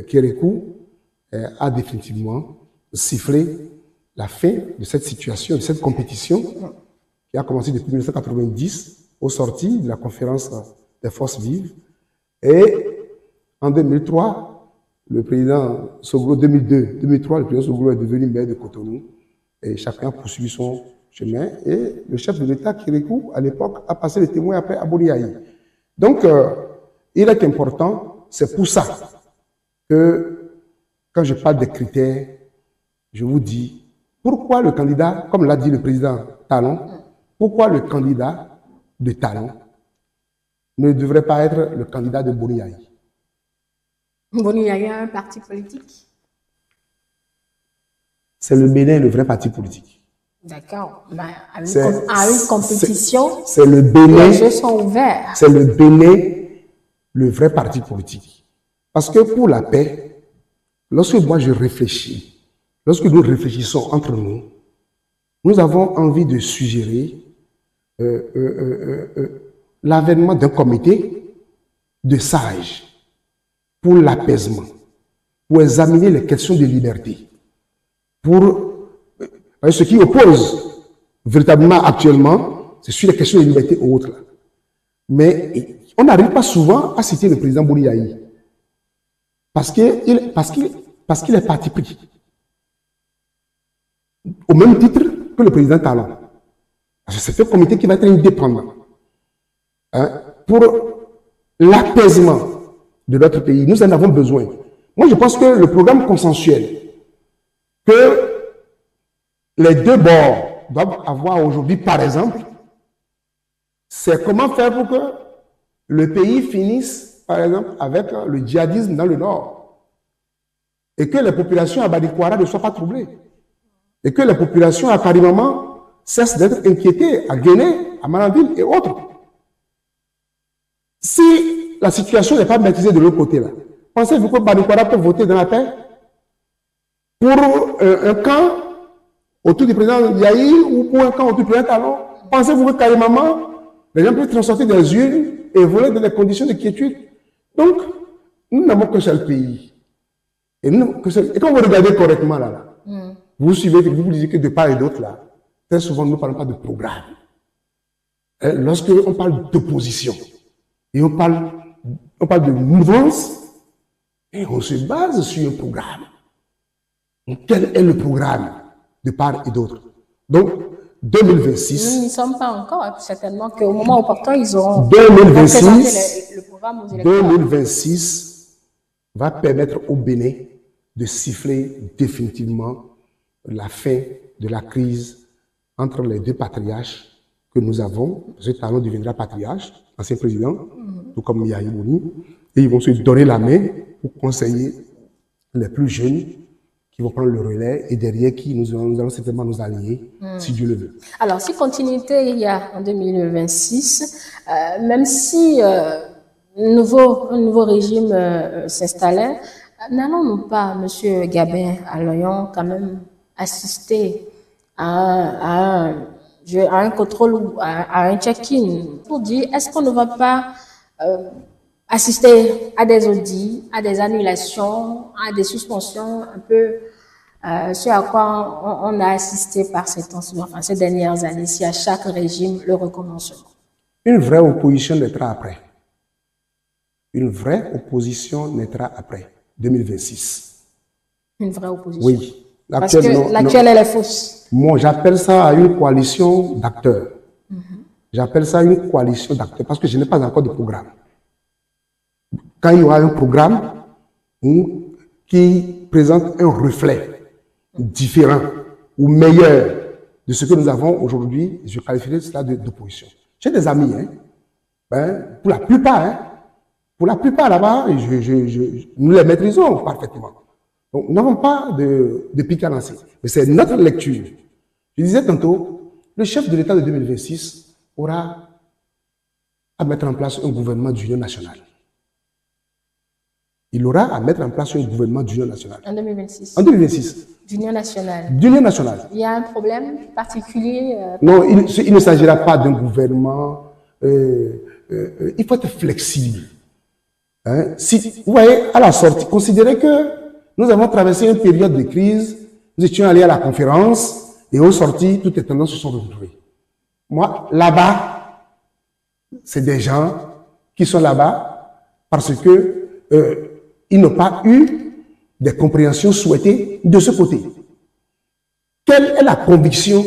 Kérékou a définitivement sifflé la fin de cette situation, de cette compétition qui a commencé depuis 1990 au sorti de la conférence des forces vives. Et en 2003, le président Soglo, 2003, le président Soglo est devenu maire de Cotonou et chacun a poursuivi son chemin. Et le chef de l'État, Kérékou, à l'époque, a passé le témoin après à Boniaï. Donc, il est important, c'est pour ça que quand je parle des critères, je vous dis pourquoi le candidat, comme l'a dit le président Talon, pourquoi le candidat de Talon ne devrait pas être le candidat de Boniaï. Boniaï a un parti politique? C'est le Bénin, le vrai parti politique. D'accord. À une compétition, c'est le Bénin, les jeux sont ouverts. C'est le Bénin, le vrai parti politique. Parce que pour la paix, lorsque moi je réfléchis, lorsque nous réfléchissons entre nous, nous avons envie de suggérer l'avènement d'un comité de sages pour l'apaisement, pour examiner les questions de liberté, pour ce qui oppose véritablement actuellement, c'est sur les questions de liberté ou autres. Mais on n'arrive pas souvent à citer le président Boniaï parce qu'il est parti pris. Au même titre que le président Talon. C'est un comité qui va être indépendant. Pour l'apaisement de notre pays, nous en avons besoin. Moi, je pense que le programme consensuel que les deux bords doivent avoir aujourd'hui, par exemple, c'est comment faire pour que le pays finisse, par exemple, avec le djihadisme dans le nord. Et que les populations à Badikwara ne soient pas troublées. Et que les populations à Karimama cessent d'être inquiétées, à Guinée, à Manadil et autres. Si la situation n'est pas maîtrisée de l'autre côté, là, pensez-vous que Badikwara peut voter dans la paix pour un camp autour du président Yahi ou pour un camp autour du président Talon? Pensez-vous que Karimama, les gens peuvent transporter des urnes et voler dans des conditions de quiétude? Donc, nous n'avons qu'un seul pays. Et quand vous regardez correctement là, vous suivez, vous disiez que de part et d'autre là, très souvent nous ne parlons pas de programme. Lorsque on parle d'opposition et on parle de mouvance, et on se base sur un programme. Donc, quel est le programme de part et d'autre? Donc, 2026. Nous n'y sommes pas encore, certainement qu'au moment opportun, ils auront 2026, le programme aux électeurs. 2026 va permettre au Bénin de siffler définitivement la fin de la crise entre les deux patriarches que nous avons. Parce que Talon deviendra patriarche, ancien président, tout comme Yahi Bouni, et ils vont se donner la main pour conseiller les plus jeunes qui vont prendre le relais et derrière qui nous allons certainement nous allier, si Dieu le veut. Alors, si continuité il y a en 2026, même si un nouveau régime s'installait, n'allons-nous pas, M. Gabin, à Lyon, quand même assister à un contrôle ou à un check-in pour dire est-ce qu'on ne va pas assister à des audits, à des annulations, à des suspensions, un peu ce à quoi on a assisté par ces temps, enfin, ces dernières années, si à chaque régime le recommencement. Une vraie opposition naîtra après. Une vraie opposition naîtra après 2026. Une vraie opposition. Oui. Parce que l'actuelle, elle est fausse. Moi, j'appelle ça une coalition d'acteurs. J'appelle ça une coalition d'acteurs parce que je n'ai pas encore de programme. Quand il y aura un programme qui présente un reflet différent ou meilleur de ce que nous avons aujourd'hui, je qualifierais cela d'opposition. J'ai des amis, pour la plupart là-bas, nous les maîtrisons parfaitement. Donc, nous n'avons pas de pique à lancer. Mais c'est notre lecture. Je disais tantôt, le chef de l'État de 2026 aura à mettre en place un gouvernement d'union nationale. Il aura à mettre en place un gouvernement d'union nationale. En 2026. En 2026. D'union nationale. D'union nationale. Il y a un problème particulier Non, il ne s'agira pas d'un gouvernement. Il faut être flexible. Si, vous voyez, à la sortie, considérez que nous avons traversé une période de crise, nous étions allés à la conférence, et au sorti, toutes les tendances se sont retrouvées. Moi, là-bas, c'est des gens qui sont là-bas parce que ils n'ont pas eu des compréhensions souhaitées de ce côté. Quelle est la conviction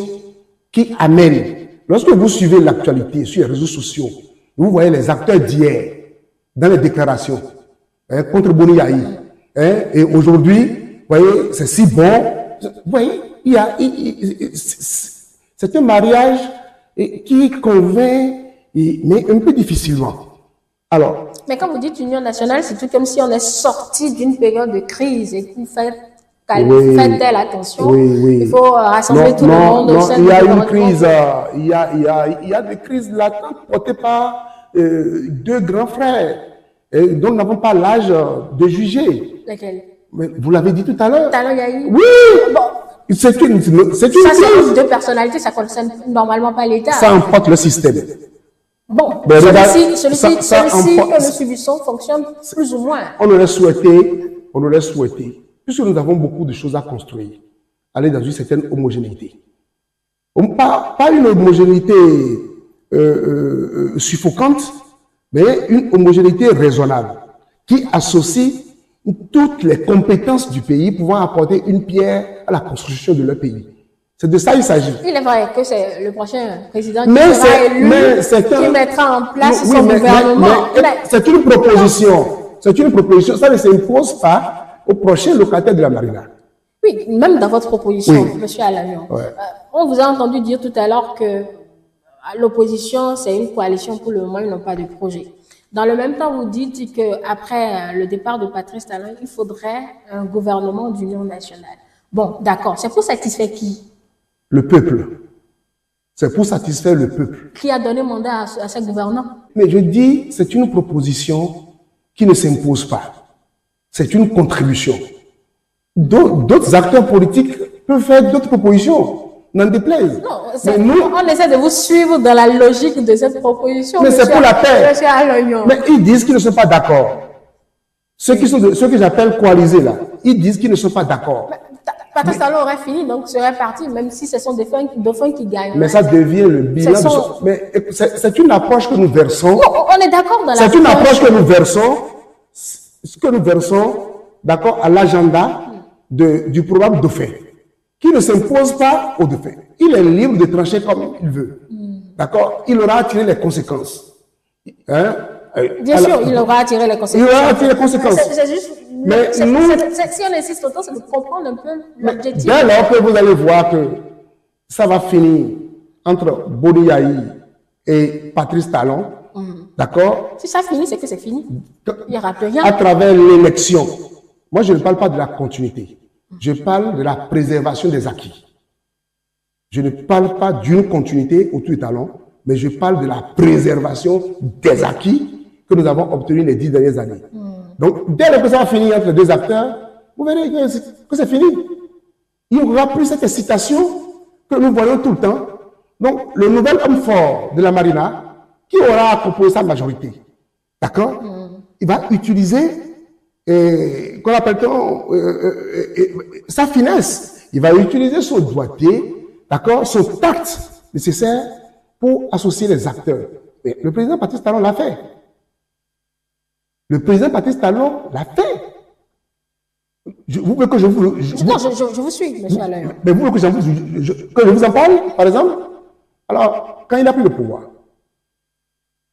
qui amène, lorsque vous suivez l'actualité sur les réseaux sociaux, vous voyez les acteurs d'hier dans les déclarations contre Boni Yahi, et aujourd'hui, vous voyez, c'est si bon. Vous voyez, c'est un mariage qui convainc, mais un peu difficilement. Alors, mais quand vous dites union nationale, c'est tout comme si on est sorti d'une période de crise et qu'il fait telle attention. Il faut rassembler tout le monde au sein il y a une crise, il y a des crises latentes portées par deux grands frères, dont nous n'avons pas l'âge de juger. Lesquels? Mais vous l'avez dit tout à l'heure. Tout à l'heure, il y a eu. Oui! Bon. C'est une ça, crise. c'est deux personnalités, ça ne concerne normalement pas l'État. Ça emporte le système. Bon, ben, celui-ci que nous subissons fonctionne plus ou moins. On aurait souhaité, puisque nous avons beaucoup de choses à construire, aller dans une certaine homogénéité. Pas une homogénéité suffocante, mais une homogénéité raisonnable, qui associe toutes les compétences du pays pouvant apporter une pierre à la construction de leur pays. C'est de ça il s'agit. Il est vrai que c'est le prochain président qui sera élu, qui mettra en place son gouvernement. C'est une proposition. C'est une proposition. Ça ne s'impose pas au prochain locataire de la Marina. Oui, même dans votre proposition, monsieur Alagnon. On vous a entendu dire tout à l'heure que l'opposition, c'est une coalition pour le moment, ils n'ont pas de projet. Dans le même temps, vous dites qu'après le départ de Patrice Talon, il faudrait un gouvernement d'union nationale. Bon, d'accord. C'est pour satisfaire qui? Le peuple. C'est pour satisfaire le peuple. Qui a donné mandat à ces gouvernants? Mais je dis, c'est une proposition qui ne s'impose pas. C'est une contribution. D'autres acteurs politiques peuvent faire d'autres propositions. N'en déplaise. Non, on essaie de vous suivre dans la logique de cette proposition. Mais c'est pour la paix. Mais ils disent qu'ils ne sont pas d'accord. Ceux que j'appelle coalisés là, ils disent qu'ils ne sont pas d'accord. Patrice Talon aurait fini, donc serait parti, même si ce sont des dauphins qui gagnent. Mais ça devient le bilan. Mais c'est une approche que nous versons. Non, on est d'accord dans la. C'est une approche que nous versons. Ce que nous versons, d'accord, à l'agenda du programme dauphin, qui ne s'impose pas au dauphin. Il est libre de trancher comme il veut. D'accord? Il aura à tirer les conséquences. Bien sûr, il aura à tirer les conséquences. Il aura à tirer les conséquences. C'est juste. Mais si on insiste autant, c'est de comprendre un peu l'objectif. Dès lors que vous allez voir que ça va finir entre Boni Yahi et Patrice Talon, d'accord? Si ça finit, c'est que c'est fini. Il n'y aura plus rien. À travers l'élection. Moi, je ne parle pas de la continuité. Je parle de la préservation des acquis. Je ne parle pas d'une continuité autour du talon, mais je parle de la préservation des acquis que nous avons obtenus les 10 dernières années. Donc, dès que ça va finir entre les deux acteurs, vous verrez que c'est fini. Il n'y aura plus cette excitation que nous voyons tout le temps. Donc, le nouvel homme fort de la Marina, qui aura à composer sa majorité, D'accord? Il va utiliser, qu'on appelle-t-on, sa finesse. Il va utiliser son doigté, d'accord, son tact nécessaire pour associer les acteurs. Mais le président Patrice Talon l'a fait. Le président Patrice Talon l'a fait. Vous voulez que je vous... Non, je vous suis, monsieur Alain. Mais vous voulez que je vous en parle, par exemple? Alors, quand il a pris le pouvoir,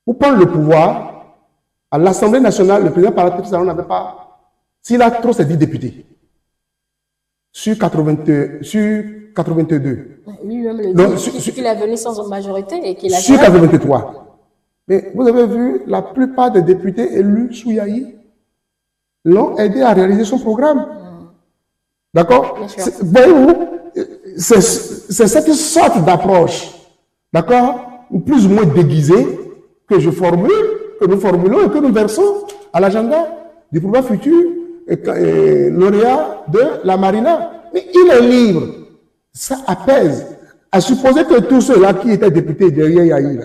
pour prendre le pouvoir, à l'Assemblée nationale, le président Patrice Talon n'avait pas... S'il a trop, c'est 10 députés. Sur 82. Lui-même le dit qu'il est venu sans majorité et qu'il a... Sur 83. Mais vous avez vu, la plupart des députés élus sous Yahi l'ont aidé à réaliser son programme. D'accord? Voyez-vous, c'est cette sorte d'approche, d'accord, plus ou moins déguisée, que je formule, que nous formulons et que nous versons à l'agenda du pouvoir futur lauréat de la Marina. Mais il est libre. Ça apaise. À supposer que tous ceux-là qui étaient députés derrière Yahi,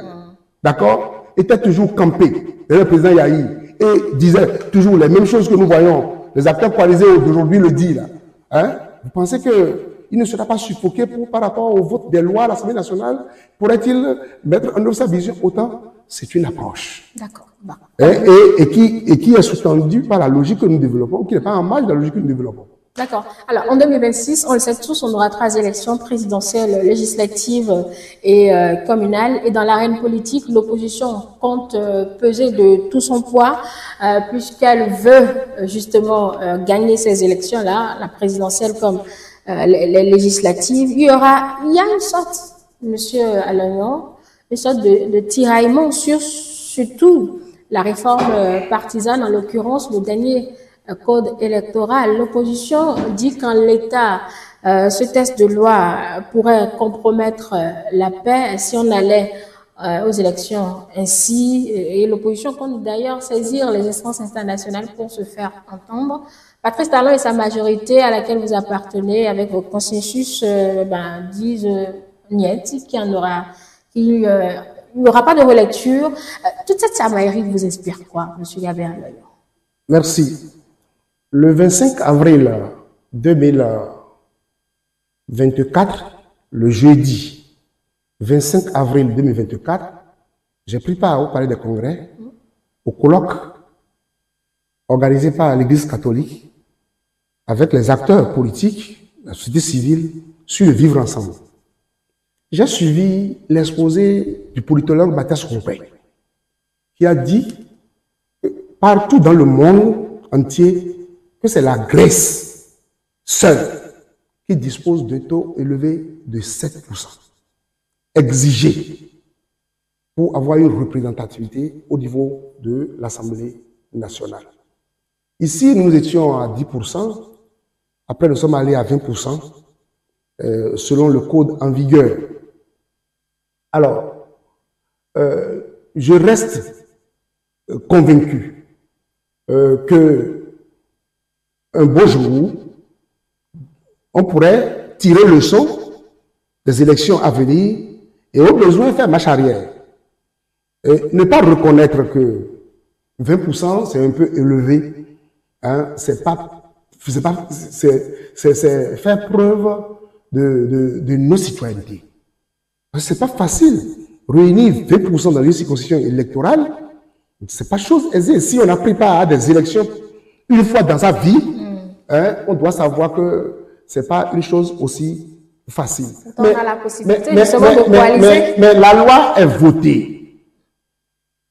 d'accord, étaient toujours campés derrière le président Yahi et disaient toujours les mêmes choses que nous voyons. Les acteurs coalisés d'aujourd'hui le disent là. Hein? Vous pensez qu'il ne sera pas suffoqué par rapport au vote des lois à l'Assemblée nationale? Pourrait-il mettre en œuvre sa vision? Autant, c'est une approche. D'accord. Et qui est sous-tendue par la logique que nous développons, qui n'est pas en marge de la logique que nous développons. D'accord. Alors, en 2026, on le sait tous, on aura 3 élections présidentielles, législatives et communales. Et dans l'arène politique, l'opposition compte peser de tout son poids, puisqu'elle veut justement gagner ces élections-là, la présidentielle comme les législatives. Il y a une sorte, monsieur Alagnon, une sorte de tiraillement sur surtout la réforme partisane, en l'occurrence le dernier code électoral. L'opposition dit qu'en l'état, ce texte de loi pourrait compromettre la paix si on allait aux élections ainsi. Et l'opposition compte d'ailleurs saisir les instances internationales pour se faire entendre. Patrice Talon et sa majorité à laquelle vous appartenez, avec vos consensus, disent niet, qu'il n'y aura pas de relecture. Toute cette chamaillerie vous inspire quoi, monsieur Gabriel Alain? Merci. Le 25 avril 2024, le jeudi 25 avril 2024, j'ai pris part au Palais des Congrès, au colloque organisé par l'Église catholique avec les acteurs politiques, la société civile, sur le vivre ensemble. J'ai suivi l'exposé du politologue Mathias Rompin, qui a dit que partout dans le monde entier, que c'est la Grèce seule qui dispose d'un taux élevé de 7%, exigé pour avoir une représentativité au niveau de l'Assemblée nationale. Ici, nous étions à 10%, après nous sommes allés à 20%, selon le code en vigueur. Alors, je reste convaincu que un beau jour, on pourrait tirer le leçon des élections à venir et au besoin faire marche arrière. Et ne pas reconnaître que 20% c'est un peu élevé, hein, c'est faire preuve de non-citoyenneté. C'est pas facile. Réunir 20% dans une circonscription électorale, c'est pas chose aisée. Si on n'a pris part à des élections une fois dans sa vie, hein, on doit savoir que c'est pas une chose aussi facile. On a la possibilité justement de coaliser. Mais la loi est votée.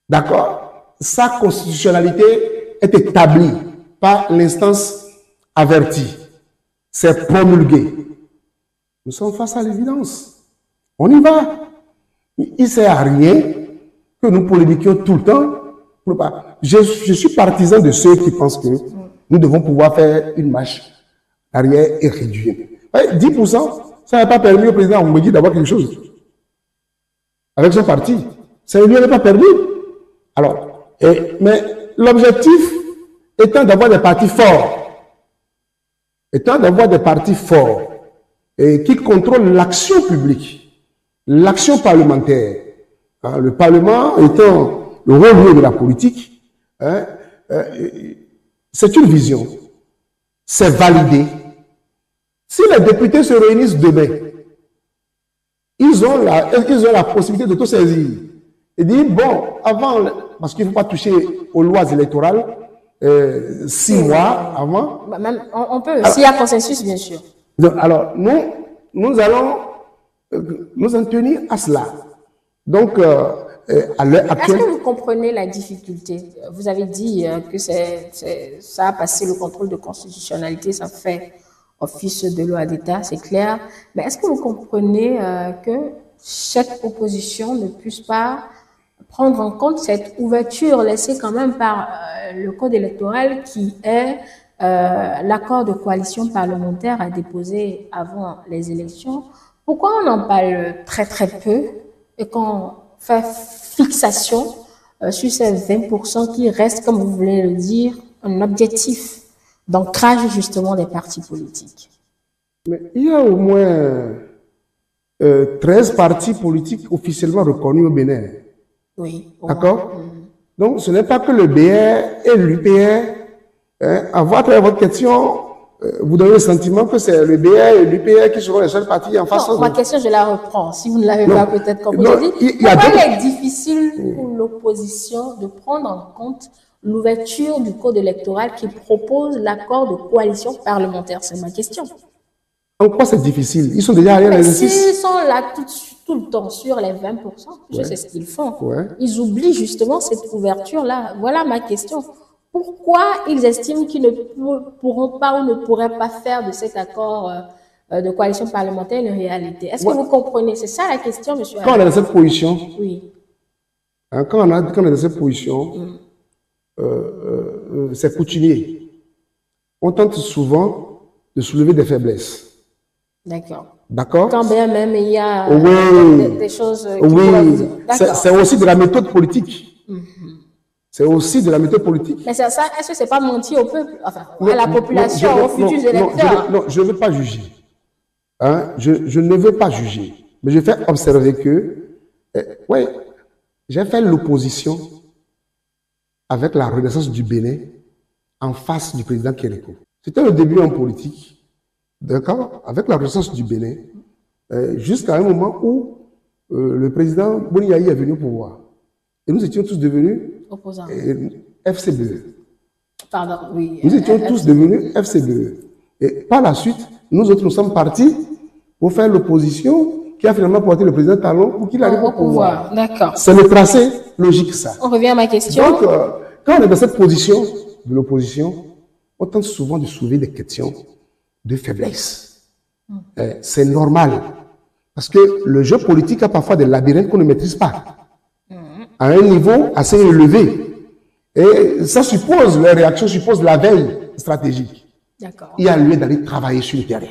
D'accord? Sa constitutionnalité est établie par l'instance avertie. C'est promulgué. Nous sommes face à l'évidence. On y va. Il ne sert à rien que nous polémiquions tout le temps. Je suis partisan de ceux qui pensent que nous devons pouvoir faire une marche arrière et réduire. 10%, ça n'a pas permis au président Oumegui d'avoir quelque chose. Avec son parti. Ça ne lui avait pas permis. Alors, mais l'objectif étant d'avoir des partis forts. Étant d'avoir des partis forts et qui contrôlent l'action publique, l'action parlementaire. Hein, le Parlement étant le rôle de la politique, hein, c'est une vision, c'est validé. Si les députés se réunissent demain, ils ont la possibilité de tout saisir et dire, bon, avant, parce qu'il ne faut pas toucher aux lois électorales, 6 mois avant. Même, on peut, s'il y a consensus, bien sûr. Donc, alors, nous allons nous en tenir à cela. Donc, à l'heure actuelle... Est-ce que vous comprenez la difficulté? Vous avez dit que ça a passé le contrôle de constitutionnalité, ça fait office de loi d'État, c'est clair. Mais est-ce que vous comprenez que cette opposition ne puisse pas prendre en compte cette ouverture laissée quand même par le code électoral qui est l'accord de coalition parlementaire à déposer avant les élections? Pourquoi on en parle très très peu et qu'on fait fixation sur ces 20% qui restent, comme vous voulez le dire, un objectif d'ancrage justement des partis politiques? Mais il y a au moins 13 partis politiques officiellement reconnus au Bénin. Oui. D'accord? Donc, ce n'est pas que le BR et l'UPR. À votre question, vous donnez le sentiment que c'est le BR et l'UPR qui seront les seuls partis en face. Non, ma question, je la reprends. Si vous ne l'avez pas peut-être compris, pourquoi il est difficile pour l'opposition de prendre en compte l'ouverture du code électoral qui propose l'accord de coalition parlementaire? C'est ma question. En quoi c'est difficile? Ils sont déjà allés à l'exercice. S'ils sont là tout le temps sur les 20%, je sais ce qu'ils font. Ils oublient justement cette ouverture-là. Voilà ma question. Pourquoi ils estiment qu'ils ne pourront pas ou ne pourraient pas faire de cet accord de coalition parlementaire une réalité? Est-ce que vous comprenez? C'est ça la question, monsieur. Quand on est dans cette position, oui. Quand on est dans cette position, c'est coutumier. On tente souvent de soulever des faiblesses. D'accord. D'accord? Quand bien même il y a des choses qui oui, c'est aussi de la méthode politique. C'est aussi de la méthode politique. Mais ça, est-ce que c'est pas mentir au peuple, enfin, à la population, aux futurs électeurs? Non, je ne veux pas juger. Hein? Je ne veux pas juger. Mais je fais observer que, ouais, j'ai fait l'opposition avec la Renaissance du Bénin en face du président Kérékou. C'était le début en politique, d'accord, avec la Renaissance du Bénin, jusqu'à un moment où le président Boniaï est venu au pouvoir. Et nous étions tous devenus opposants. FCBE. Pardon, oui. Nous étions tous devenus FCBE. Et par la suite, nous autres, nous sommes partis pour faire l'opposition qui a finalement porté le président Talon pour qu'il arrive au pouvoir. D'accord. C'est le tracé logique, ça. On revient à ma question. Donc, quand on est dans cette position de l'opposition, on tente souvent de soulever des questions de faiblesse. C'est normal. Parce que le jeu politique a parfois des labyrinthes qu'on ne maîtrise pas. À un niveau assez élevé. Et ça suppose, les réactions supposent la veille stratégique. Il y a lieu d'aller travailler sur le terrain,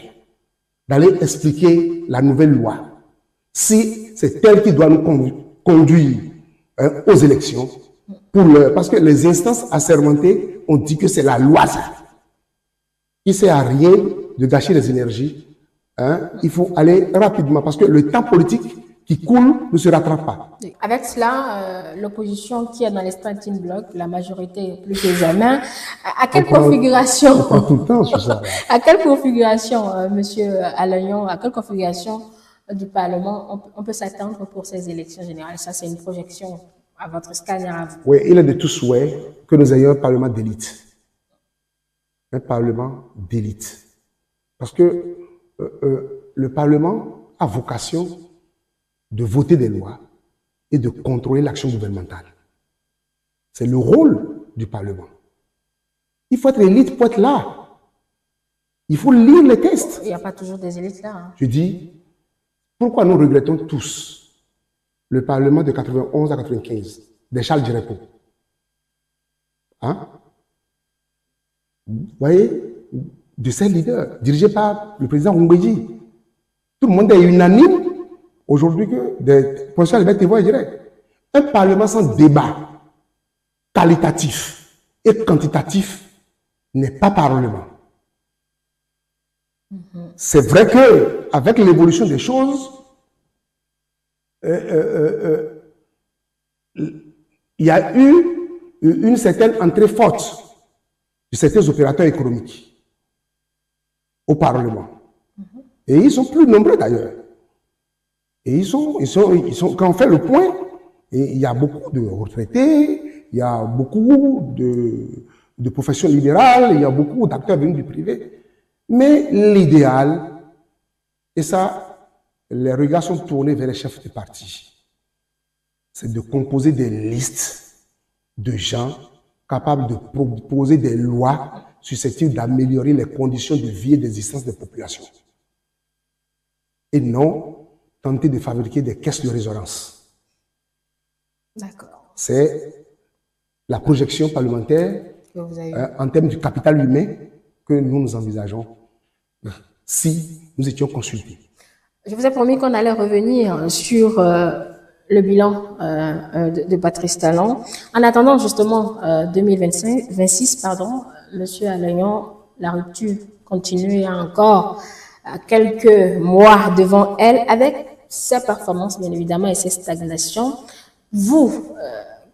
d'aller expliquer la nouvelle loi. Si c'est elle qui doit nous conduire aux élections, parce que les instances assermentées ont dit que c'est la loi, ça. Il ne sert à rien de gâcher les énergies. Il faut aller rapidement, parce que le temps politique qui coule ne se rattrape pas. Avec cela, l'opposition qui est dans les starting blocks, la majorité plus que jamais, à quelle configuration, on prend tout le temps sur ça. À quelle configuration, monsieur Alayon, à quelle configuration du Parlement on peut s'attendre pour ces élections générales? Ça, c'est une projection à votre scanner à vous. Oui, il est de tout souhait que nous ayons un Parlement d'élite. Un Parlement d'élite. Parce que le Parlement a vocation de voter des lois et de contrôler l'action gouvernementale. C'est le rôle du Parlement. Il faut être élite pour être là. Il faut lire les textes. Il n'y a pas toujours des élites là. Hein. Je dis, pourquoi nous regrettons tous le Parlement de 91 à 95, de Charles Djirepo? Hein? Vous voyez, de ces leaders, dirigés par le président Ngbeji. Tout le monde est unanime aujourd'hui que des professeurs de témoins diraient un Parlement sans débat qualitatif et quantitatif n'est pas Parlement. C'est vrai que avec l'évolution des choses, il y a eu une certaine entrée forte de certains opérateurs économiques au Parlement. Et ils sont plus nombreux d'ailleurs. Et quand on fait le point, et il y a beaucoup de retraités, il y a beaucoup de professions libérales, il y a beaucoup d'acteurs venus du privé. Mais l'idéal, et ça, les regards sont tournés vers les chefs de parti, c'est de composer des listes de gens capables de proposer des lois susceptibles d'améliorer les conditions de vie et d'existence des populations. Et non tenter de fabriquer des caisses de résonance. D'accord. C'est la projection parlementaire en termes du capital humain que nous envisageons si nous étions consultés. Je vous ai promis qu'on allait revenir sur le bilan de Patrice Talon. En attendant justement 2026, Monsieur Alaignon, la rupture continue, il y a encore quelques mois devant elle, avec ses performances bien évidemment et ses stagnations. Vous,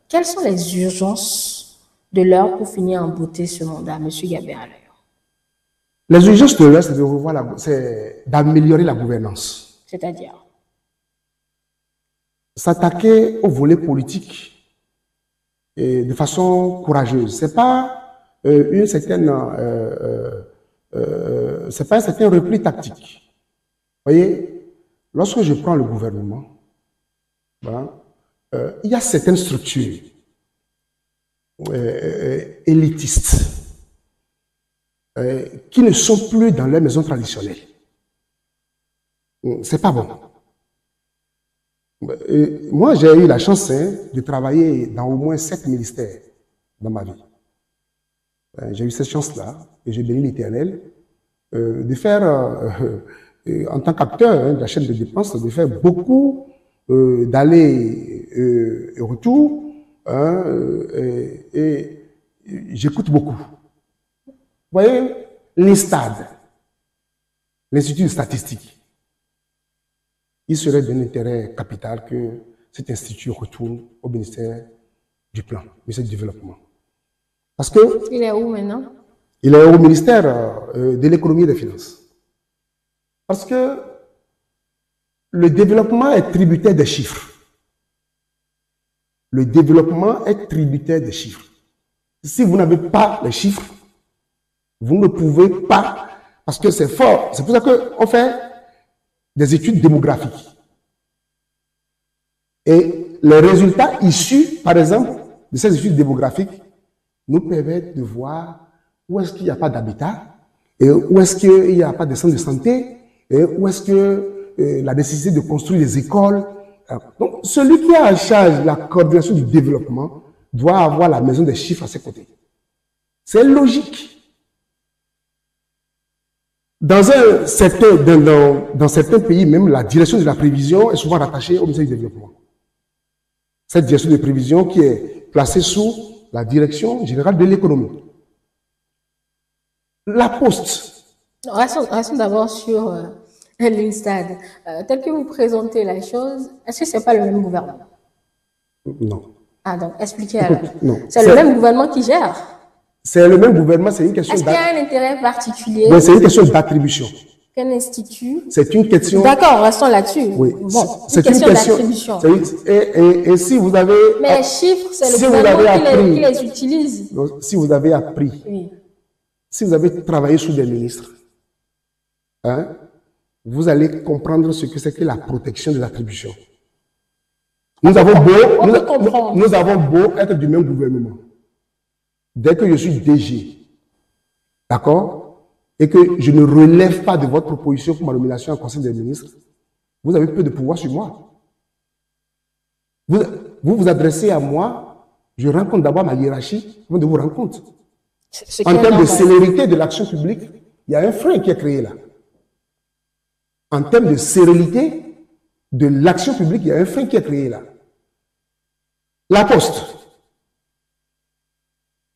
quelles sont les urgences de l'heure pour finir en beauté ce mandat, Monsieur Gabé Alaignon? Les urgences de l'heure, c'est d'améliorer la gouvernance. C'est-à-dire? S'attaquer au volet politique de façon courageuse. C'est pas un certain repli tactique. Vous voyez, lorsque je prends le gouvernement, il y a certaines structures élitistes qui ne sont plus dans leur maison traditionnelle. C'est pas bon. Moi, j'ai eu la chance de travailler dans au moins 7 ministères dans ma vie. J'ai eu cette chance-là, et j'ai béni l'Éternel, de faire, en tant qu'acteur de la chaîne de dépenses, de faire beaucoup d'allers et retours, et j'écoute beaucoup. Vous voyez, l'INSTAD, l'Institut de statistique, il serait d'un intérêt capital que cet institut retourne au ministère du Plan, ministère du Développement. Parce que... Il est où maintenant? Il est au ministère de l'Économie et des Finances. Parce que le développement est tributaire des chiffres. Le développement est tributaire des chiffres. Si vous n'avez pas les chiffres, vous ne pouvez pas, parce que c'est fort. C'est pour ça qu'on fait des études démographiques. Et les résultats issus, par exemple, de ces études démographiques nous permettent de voir où est-ce qu'il n'y a pas d'habitat, et où est-ce qu'il n'y a pas de centre de santé, et où est-ce que la nécessité de construire des écoles. Donc, celui qui a en charge la coordination du développement doit avoir la maison des chiffres à ses côtés. C'est logique. Dans certains pays, même la direction de la prévision est souvent rattachée au ministère du Développement. Cette direction de prévision qui est placée sous la direction générale de l'économie. La Poste. Restons d'abord sur l'INSTAD. Tel que vous présentez la chose, est-ce que ce n'est pas le même gouvernement? Non. Ah, donc expliquez alors. Non. C'est le même gouvernement qui gère? C'est le même gouvernement, c'est une question... Est-ce qu'il y a un intérêt particulier? Oui, c'est une question d'attribution. Quel institut? C'est une question... D'accord, restons là-dessus. Oui. Bon, c'est une question d'attribution. Et si vous avez... Mais les chiffres, c'est le gouvernement qui les utilise. Donc, si vous avez appris, oui. Si vous avez travaillé sous des ministres, vous allez comprendre ce que c'est que la protection de l'attribution. Nous avons beau être du même gouvernement. Dès que je suis DG, d'accord, et que je ne relève pas de votre proposition pour ma nomination au Conseil des ministres, vous avez peu de pouvoir sur moi. Vous vous adressez à moi, je rencontre d'abord ma hiérarchie avant de vous rendre compte. En termes de célérité de l'action publique, il y a un frein qui est créé là. En termes de célérité de l'action publique, il y a un frein qui est créé là. La Poste.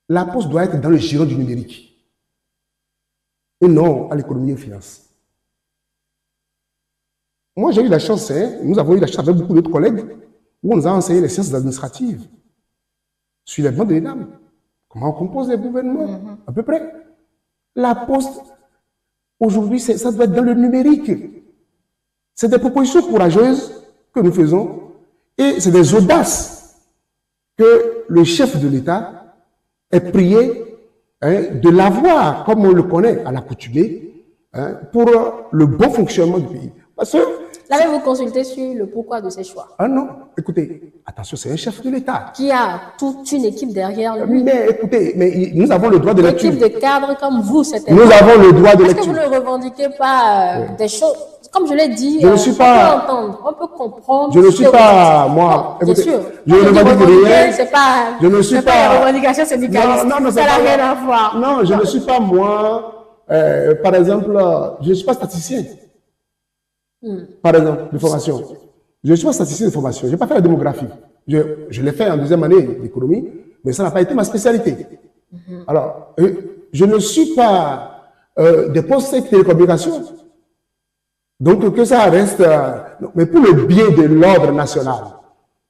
La Poste doit être dans le giron du numérique. Et non à l'économie et aux finances. Moi, j'ai eu la chance, nous avons eu la chance avec beaucoup d'autres collègues, où on nous a enseigné les sciences administratives. sur les bancs des dames. Comment on compose les gouvernements, à peu près. La poste, aujourd'hui, ça doit être dans le numérique. C'est des propositions courageuses que nous faisons et c'est des audaces que le chef de l'État est prié de l'avoir, comme on le connaît à l'accoutumée, pour le bon fonctionnement du pays. Parce que l'avez-vous consulté sur le pourquoi de ces choix? Ah non, écoutez, attention, c'est un chef de l'État. Qui a toute une équipe derrière lui. Mais écoutez, nous avons le droit de lecture. Une équipe de cadres comme vous, c'était. Nous avons le droit de lecture. Est-ce que vous ne revendiquez pas des choses, comme je l'ai dit, je ne suis pas, on peut entendre, on peut comprendre. Je ne suis pas, moi, bien sûr. Je ne revendique rien. C'est pas, je ne suis pas la revendication syndicaliste. Non, ça n'a rien à voir. Non, je ne suis pas moi, par exemple, je ne suis pas statisticien. Par exemple, de formation. Je ne suis pas statisticien de formation. Je n'ai pas fait la démographie. Je l'ai fait en deuxième année d'économie, mais ça n'a pas été ma spécialité. Alors, je ne suis pas des postes de télécommunications. Donc, que ça reste... mais pour le bien de l'ordre national,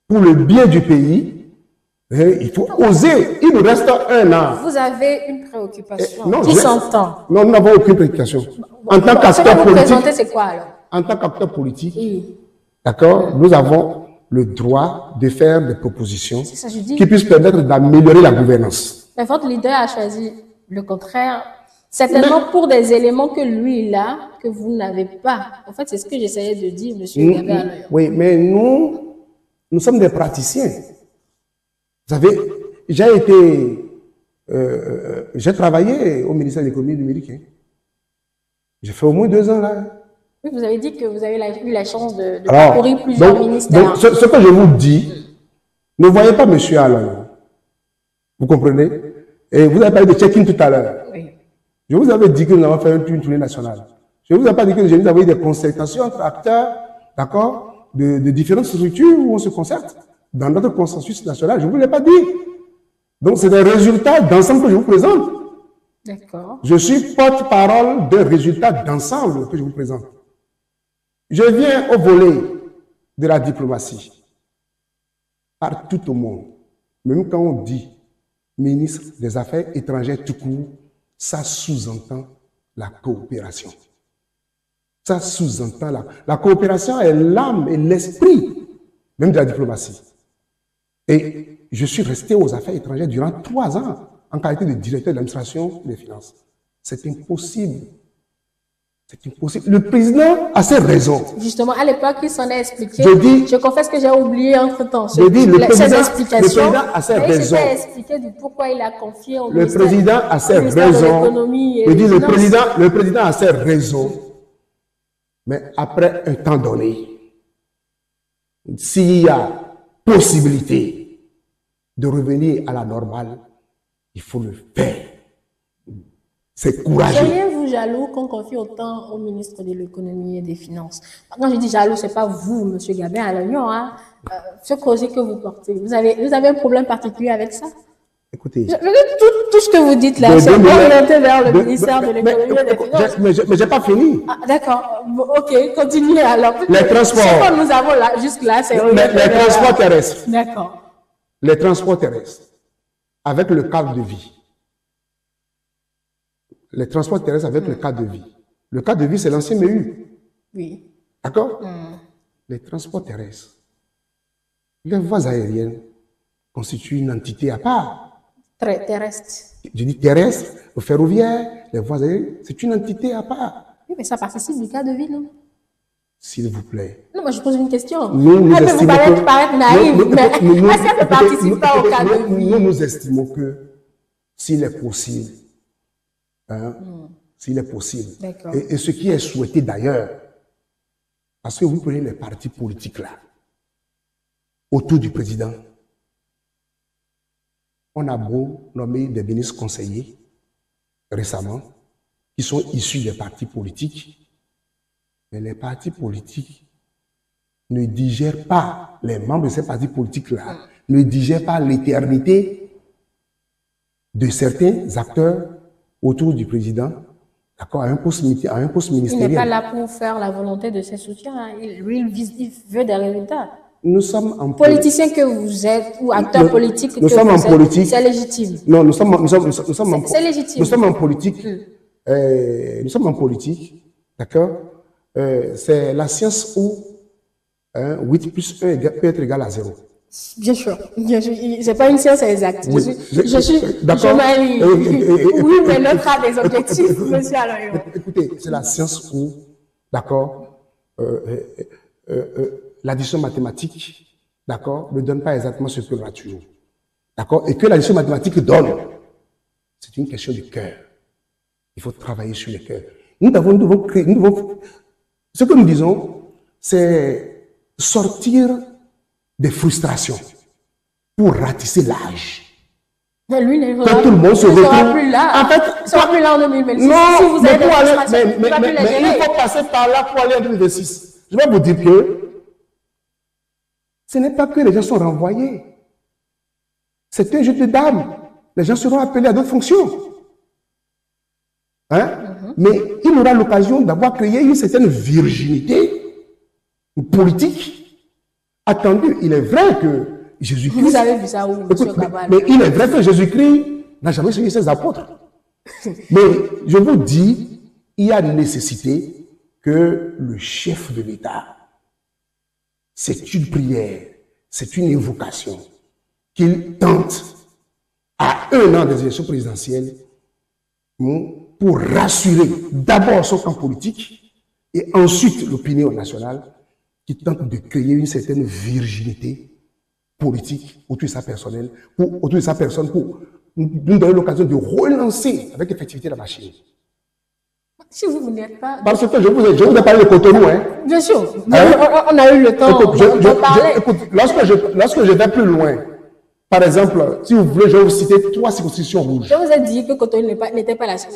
pour le bien du pays, il faut oser. Il nous reste un an. Vous avez une préoccupation qui s'entend. Non, nous n'avons aucune préoccupation. En tant qu'acteur politique... c'est quoi alors? En tant qu'acteur politique, d'accord, nous avons le droit de faire des propositions qui puissent permettre d'améliorer la gouvernance. Mais votre leader a choisi le contraire, certainement pour des éléments que lui il a, que vous n'avez pas. En fait, c'est ce que j'essayais de dire, monsieur Gabé. Oui, mais nous sommes des praticiens. Vous savez, j'ai travaillé au ministère de l'économie numérique. J'ai fait au moins 2 ans là. Oui, vous avez dit que vous avez eu la chance de parcourir plusieurs ministères. Donc, ce que je vous dis, ne voyez pas M. Alain. Vous comprenez? Et vous avez parlé de check-in tout à l'heure. Oui. Je vous avais dit que nous avons fait une tournée nationale. Je ne vous ai pas dit que nous avons eu des concertations entre acteurs, d'accord, de différentes structures où on se concerte dans notre consensus national. Je ne vous l'ai pas dit. Donc, c'est des résultats d'ensemble que je vous présente. D'accord. Je suis porte-parole des résultats d'ensemble que je vous présente. Je viens au volet de la diplomatie. Partout au monde, même quand on dit ministre des Affaires étrangères tout court, ça sous-entend la coopération. Ça sous-entend la coopération est l'âme et l'esprit même de la diplomatie. Et je suis resté aux affaires étrangères durant 3 ans en qualité de directeur de l'administration des finances. C'est impossible. C'est impossible. Le président a ses raisons. Justement, à l'époque, il s'en est expliqué. Je confesse que j'ai oublié entre-temps. Je dis, le président a ses raisons. Il s'est expliqué du pourquoi il a confié au ministère. Le président a ses raisons. Je dis, le président a ses raisons. Mais après un temps donné, s'il y a possibilité de revenir à la normale, il faut le faire. C'est courageux. Seriez-vous jaloux qu'on confie autant au ministre de l'économie et des finances? Quand je dis jaloux, c'est pas vous, monsieur Gabé Alaignon, hein. Ce projet que vous portez. Vous avez un problème particulier avec ça? Écoutez. Tout ce que vous dites là, c'est orienté vers le ministère de l'économie et des finances. Mais j'ai pas fini. Ah, d'accord. Ok, continuez alors. Les transports. Ce que nous avons là, jusque-là, c'est orienté les transports terrestres. D'accord. Les transports terrestres. Avec le cadre de vie. Les transports terrestres avec le cadre de vie. Le cadre de vie, c'est l'ancien MEU. Oui. D'accord? Les transports terrestres. Les voies aériennes constituent une entité à part. Très terrestre. Je dis terrestre, le ferroviaire, les voies aériennes, c'est une entité à part. Oui, mais ça participe du cadre de vie, non? S'il vous plaît. Non, moi je pose une question. Nous estimons vous paraître naïf, mais est-ce que ça ne participe pas au cadre de vie? Nous estimons que s'il est possible, s'il est possible, et ce qui est souhaité d'ailleurs, parce que vous prenez les partis politiques là, autour du président, on a beau nommer des ministres conseillers récemment, qui sont issus des partis politiques, mais les partis politiques ne digèrent pas, les membres de ces partis politiques-là, ne digèrent pas l'éternité de certains acteurs autour du président, d'accord, à un poste ministériel. Il n'est pas là pour faire la volonté de ses soutiens, hein. Lui, il veut des résultats. Nous sommes en politicien que vous êtes ou acteur politique que nous sommes en politique. C'est légitime. Non, nous sommes c'est légitime. Nous sommes en politique. Nous sommes en politique, d'accord. C'est la science où 8 plus 1 peut être égal à 0. Bien sûr. C'est pas une science exacte. Oui. D'accord. Oui, mais notre a des objectifs, monsieur Aloyon. Écoutez, c'est la science où, d'accord, l'addition mathématique, d'accord, ne donne pas exactement ce que l'on a toujours. D'accord? Et que l'addition mathématique donne, c'est une question du cœur. Il faut travailler sur le cœur. Nous devons créer, ce que nous disons, c'est sortir des frustrations pour ratisser l'âge. Mais lui, quand tout le monde se retrouve plus là. En fait, il sera plus là en 2026. Non, si vous avez des frustrations, mais il faut passer par là pour aller en 2026. Je vais vous dire que ce n'est pas que les gens sont renvoyés. C'est un jeu de dames. Les gens seront appelés à d'autres fonctions. Mais il aura l'occasion d'avoir créé une certaine virginité politique attendue. Il est vrai que Jésus-Christ... Vous avez vu ça où, monsieur Kabal? Mais il est vrai que Jésus-Christ n'a jamais suivi ses apôtres. Mais je vous dis, il y a nécessité que le chef de l'État, c'est une prière, c'est une évocation, qu'il tente à 1 an des élections présidentielles pour rassurer d'abord son camp politique et ensuite l'opinion nationale, qui tente de créer une certaine virginité politique autour de sa personnelle, autour de sa personne, pour nous donner l'occasion de relancer avec effectivité la machine. Si vous n'êtes pas... Parce que je vous ai parlé de Cotonou, hein. Bien sûr. On a eu le temps de parler. Écoute, lorsque je vais plus loin, par exemple, si vous voulez, je vais vous citer 3 circonscriptions rouges. Je vous ai dit que Cotonou n'était pas la seule.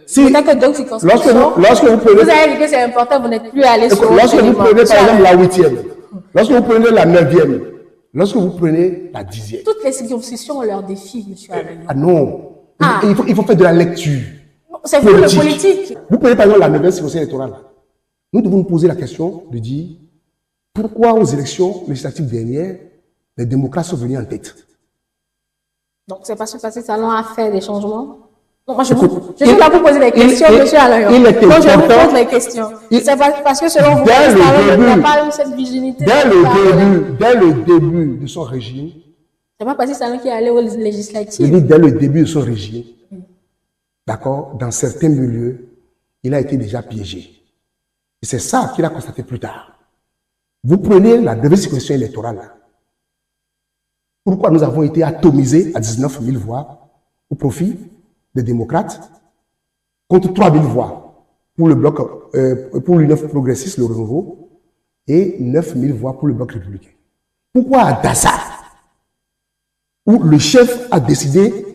Si, que d'autres circonscriptions. Lorsque vous prenez... Vous avez dit que c'est important, vous n'êtes plus allé sur... Lorsque vous prenez, par exemple, la 8e, lorsque vous prenez la 9e, lorsque vous prenez la 10e. Toutes les circonscriptions ont leurs défis, monsieur Aloyon. Ah non. Il faut faire de la lecture. C'est vous le politique. Vous prenez par exemple la 9e circonscription électorale. Nous devons nous poser la question de dire pourquoi aux élections législatives dernières, les démocrates sont venus en tête. Donc c'est parce que Patrice Talon a fait des changements. Non, moi je suis là pour poser des questions, monsieur Aloyon. Quand je vous pose les questions, c'est parce que selon vous, Patrice Talon n'a pas eu cette virginité. Dès le début de son régime, c'est pas Patrice Talon qui est allé aux législatives. Je dis dès le début de son régime, d'accord, dans certains milieux, il a été déjà piégé. Et c'est ça qu'il a constaté plus tard. Vous prenez la deuxième circonscription électorale. Pourquoi nous avons été atomisés à 19 000 voix au profit des démocrates contre 3 000 voix pour le bloc, pour l'Union progressiste, le renouveau, et 9 000 voix pour le bloc républicain. Pourquoi à Dassar, où le chef a décidé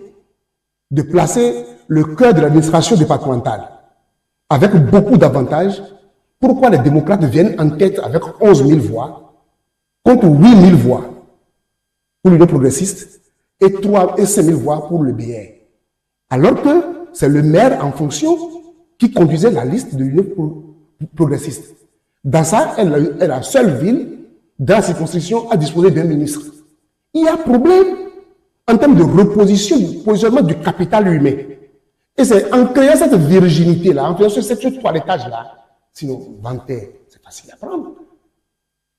de placer le cœur de l'administration départementale avec beaucoup d'avantages, pourquoi les démocrates viennent en tête avec 11 000 voix contre 8 000 voix pour l'Union progressiste et 5 000 voix pour le BR? Alors que c'est le maire en fonction qui conduisait la liste de l'Union progressiste. Dassar est la seule ville dans la circonscription à disposer d'un ministre. Il y a problème en termes de positionnement du capital humain. Et c'est en créant cette virginité-là, en créant ce toilettage-là, sinon, vanter, c'est facile à prendre.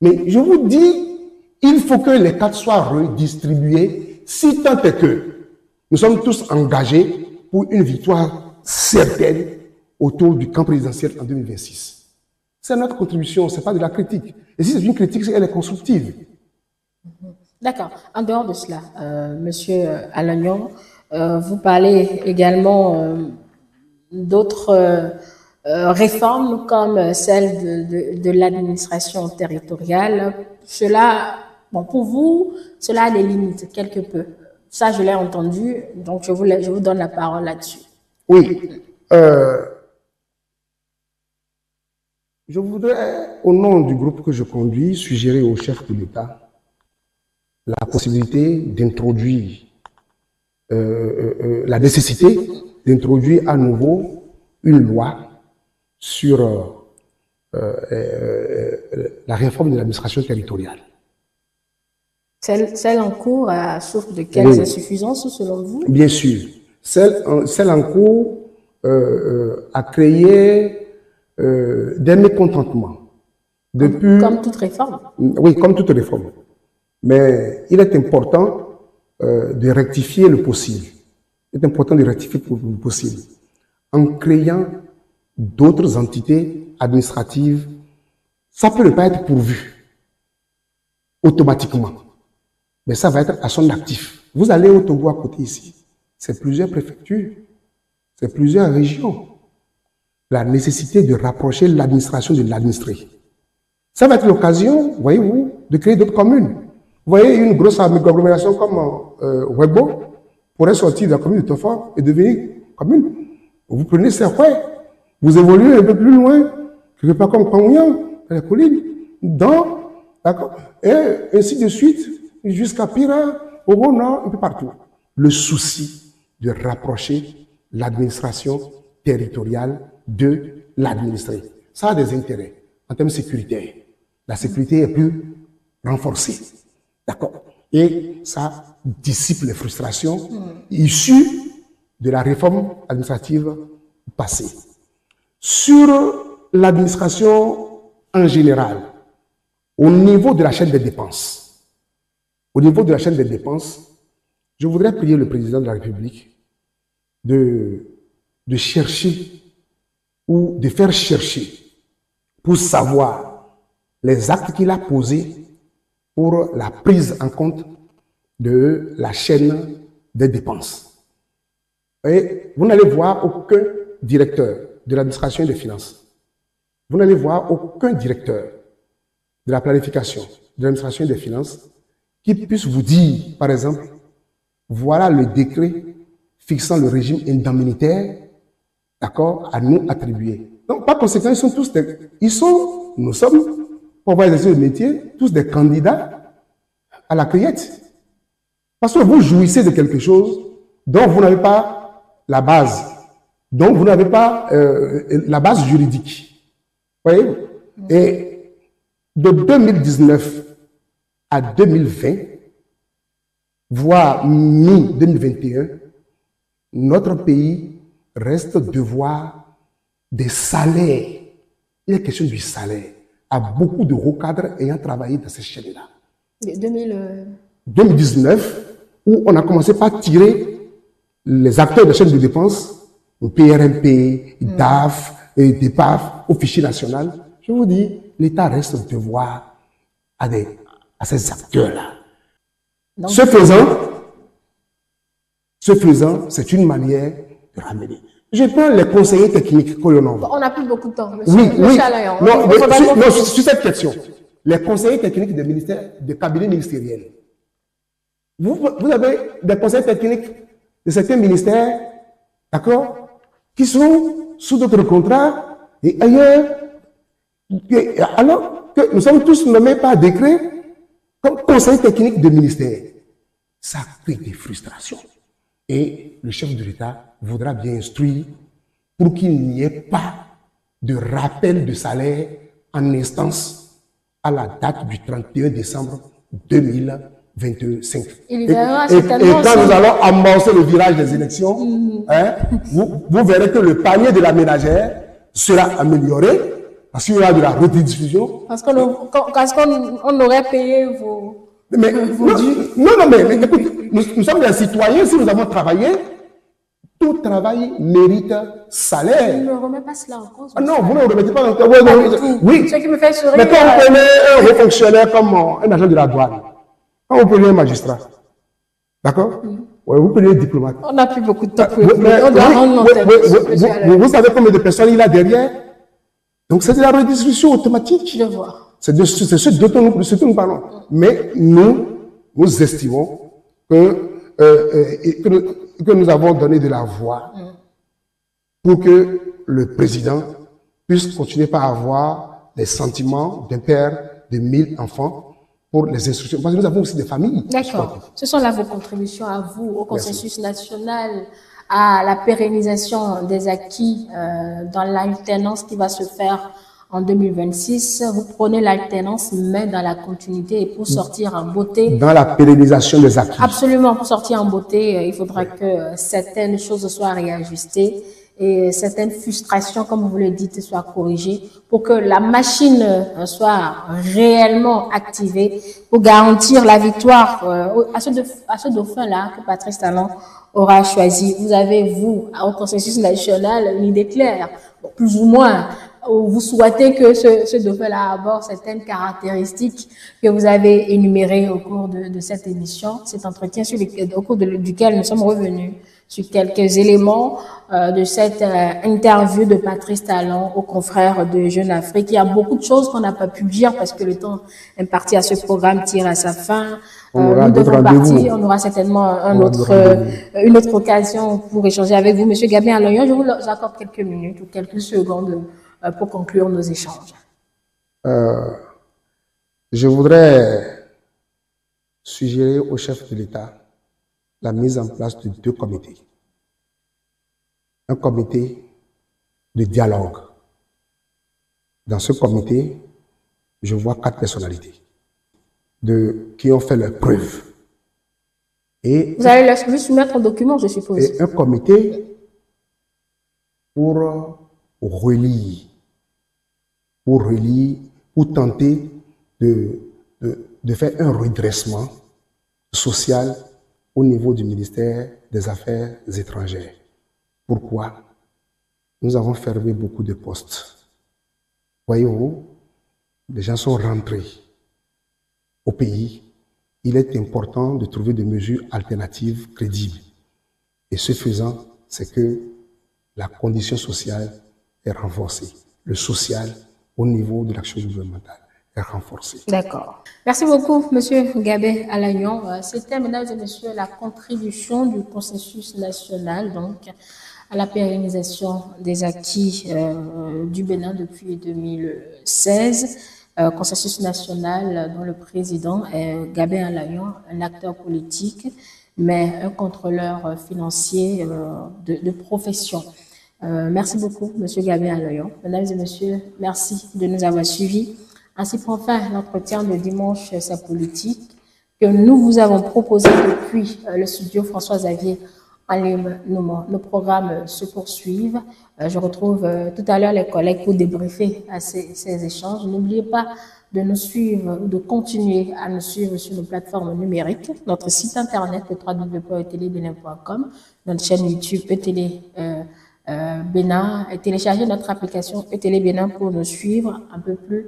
Mais je vous dis, il faut que les cartes soient redistribuées, si tant est que nous sommes tous engagés pour une victoire certaine autour du camp présidentiel en 2026. C'est notre contribution, ce n'est pas de la critique. Et si c'est une critique, elle est constructive. D'accord. En dehors de cela, monsieur Aloyon, vous parlez également d'autres réformes comme celle de l'administration territoriale. Cela, bon, pour vous, cela a des limites quelque peu. Ça, je l'ai entendu, donc je vous donne la parole là-dessus. Oui. Je voudrais, au nom du groupe que je conduis, suggérer au chef de l'État la possibilité d'introduire, la nécessité d'introduire à nouveau une loi sur la réforme de l'administration territoriale. Celle en cours souffre de quelles insuffisances selon vous? Bien sûr. Celle en cours a créé des mécontentements. Comme toute réforme. Oui, comme toute réforme. Mais il est important de rectifier le possible. Il est important de rectifier le possible en créant d'autres entités administratives. Ça peut ne pas être pourvu automatiquement, mais ça va être à son actif. Vous allez au Togo à côté ici, c'est plusieurs préfectures, c'est plusieurs régions. La nécessité de rapprocher l'administration de l'administré. Ça va être l'occasion, voyez-vous, de créer d'autres communes. Vous voyez, une grosse agglomération comme Webo pourrait sortir de la commune de Tofa et devenir commune. Vous prenez Serkoué, vous évoluez un peu plus loin, quelque part comme Pangouyan, la colline, d'accord, et ainsi de suite, jusqu'à Pira, au Bona, un peu partout. Le souci de rapprocher l'administration territoriale de l'administré. Ça a des intérêts en termes sécuritaires. La sécurité est plus renforcée. D'accord? Et ça dissipe les frustrations issues de la réforme administrative passée. Sur l'administration en général, au niveau de la chaîne des dépenses, je voudrais prier le président de la République de chercher ou de faire chercher pour savoir les actes qu'il a posés pour la prise en compte de la chaîne des dépenses. Et vous n'allez voir aucun directeur de l'administration des finances. Vous n'allez voir aucun directeur de la planification, de l'administration des finances, qui puisse vous dire, par exemple, voilà le décret fixant le régime indemnitaire, d'accord, à nous attribuer. Donc, par conséquent, nous sommes, pour avoir exercé le métier, tous des candidats à la cueillette. Parce que vous jouissez de quelque chose dont vous n'avez pas la base, dont vous n'avez pas la base juridique. Vous voyez? Et de 2019 à 2020, voire mi-2021, notre pays reste devoir des salaires. Il est question du salaire à beaucoup de hauts cadres ayant travaillé dans ces chaînes-là. 2019, où on a commencé par tirer les acteurs de chaîne de dépenses, le PRMP, DAF, et DEPAF, au fichier national. Je vous dis, l'État reste devoir à ces acteurs-là. Ce faisant, c'est une manière de ramener. Je prends les conseillers techniques que l'on envoie. On n'a plus beaucoup de temps, monsieur. Oui. Non, sur cette question. Les conseillers techniques des ministères, des cabinets ministériels. Vous avez des conseillers techniques de certains ministères, d'accord, qui sont sous d'autres contrats et ailleurs, alors que nous sommes tous nommés par décret comme conseillers techniques de ministère. Ça crée des frustrations. Et le chef de l'État voudra bien instruire pour qu'il n'y ait pas de rappel de salaire en instance à la date du 31 décembre 2025. Il verra et quand nous allons amorcer le virage des élections, vous verrez que le panier de la ménagère sera amélioré parce qu'il y aura de la redistribution. Parce qu'on aurait payé vos... Mais écoute, nous sommes des citoyens, si nous avons travaillé, tout travail mérite salaire. Je ne remets pas cela en cause. Ah non, vous ne remettez pas en cause. Oui. Ce qui me fait sourire. Mais quand vous prenez un haut fonctionnaire comme un agent de la douane, quand vous prenez un magistrat, d'accord? Ouais, vous prenez un diplomate. On n'a plus beaucoup de temps pour on doit rendre vous savez combien de personnes il a derrière? Donc c'est de la redistribution automatique. Je vois. C'est ce dont nous parlons. Mais nous estimons que nous avons donné de la voix pour que le président puisse continuer par avoir les sentiments d'un père de 1000 enfants pour les instructions. Parce que nous avons aussi des familles. D'accord. Ce sont là vos contributions à vous, au consensus national, à la pérennisation des acquis dans l'alternance qui va se faire en 2026. Vous prenez l'alternance, mais dans la continuité et pour sortir en beauté. Dans la pérennisation des acquis. Absolument, pour sortir en beauté, il faudra que certaines choses soient réajustées et certaines frustrations, comme vous le dites, soient corrigées pour que la machine soit réellement activée pour garantir la victoire à ce dauphin-là que Patrice Talon aura choisi. Vous avez, vous, au consensus national, l'idée claire, plus ou moins. Vous souhaitez que ce dauphin-là aborde certaines caractéristiques que vous avez énumérées au cours de cette émission, cet entretien au cours duquel nous sommes revenus sur quelques éléments de cette interview de Patrice Talon aux confrères de Jeune Afrique. Il y a beaucoup de choses qu'on n'a pas pu dire parce que le temps imparti à ce programme tire à sa fin. Nous devons partir. On aura certainement une autre occasion pour échanger avec vous. Monsieur Gabin Aloyon, je vous accorde quelques minutes ou quelques secondes pour conclure nos échanges. Je voudrais suggérer au chef de l'État la mise en place de 2 comités. Un comité de dialogue. Dans ce comité, je vois 4 personnalités qui ont fait leurs preuves. Et vous allez lui soumettre un document, je suppose. Et un comité pour relire, pour tenter de faire un redressement social au niveau du ministère des Affaires étrangères. Pourquoi? Nous avons fermé beaucoup de postes. Voyez-vous, les gens sont rentrés au pays. Il est important de trouver des mesures alternatives crédibles. Et ce faisant, c'est que la condition sociale est renforcée. Le social, au niveau de l'action gouvernementale, est renforcé. D'accord. Merci beaucoup, Monsieur Gabin Aloyon. C'était, mesdames et messieurs, la contribution du consensus national, donc, à la pérennisation des acquis du Bénin depuis 2016. Consensus national dont le président est Gabin Aloyon, un acteur politique, mais un contrôleur financier de profession. Merci beaucoup, Monsieur Gabin Aloyon. Mesdames et messieurs, merci de nous avoir suivis. Ainsi prend fin l'entretien de dimanche, c'est politique, que nous vous avons proposé depuis le studio François-Xavier en ligne. Nos programmes se poursuivent. Je retrouve tout à l'heure les collègues pour débriefer à ces échanges. N'oubliez pas de nous suivre, de continuer à nous suivre sur nos plateformes numériques, notre site internet www.etelebénin.com, notre chaîne YouTube Etélé Bénin, et télécharger notre application Etélé Bénin pour nous suivre un peu plus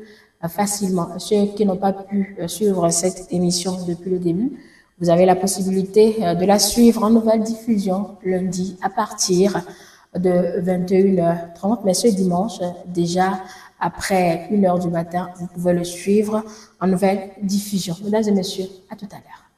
facilement. Ceux qui n'ont pas pu suivre cette émission depuis le début, vous avez la possibilité de la suivre en nouvelle diffusion lundi à partir de 21h30, mais ce dimanche, déjà après 1h du matin, vous pouvez le suivre en nouvelle diffusion. Mesdames et messieurs, à tout à l'heure.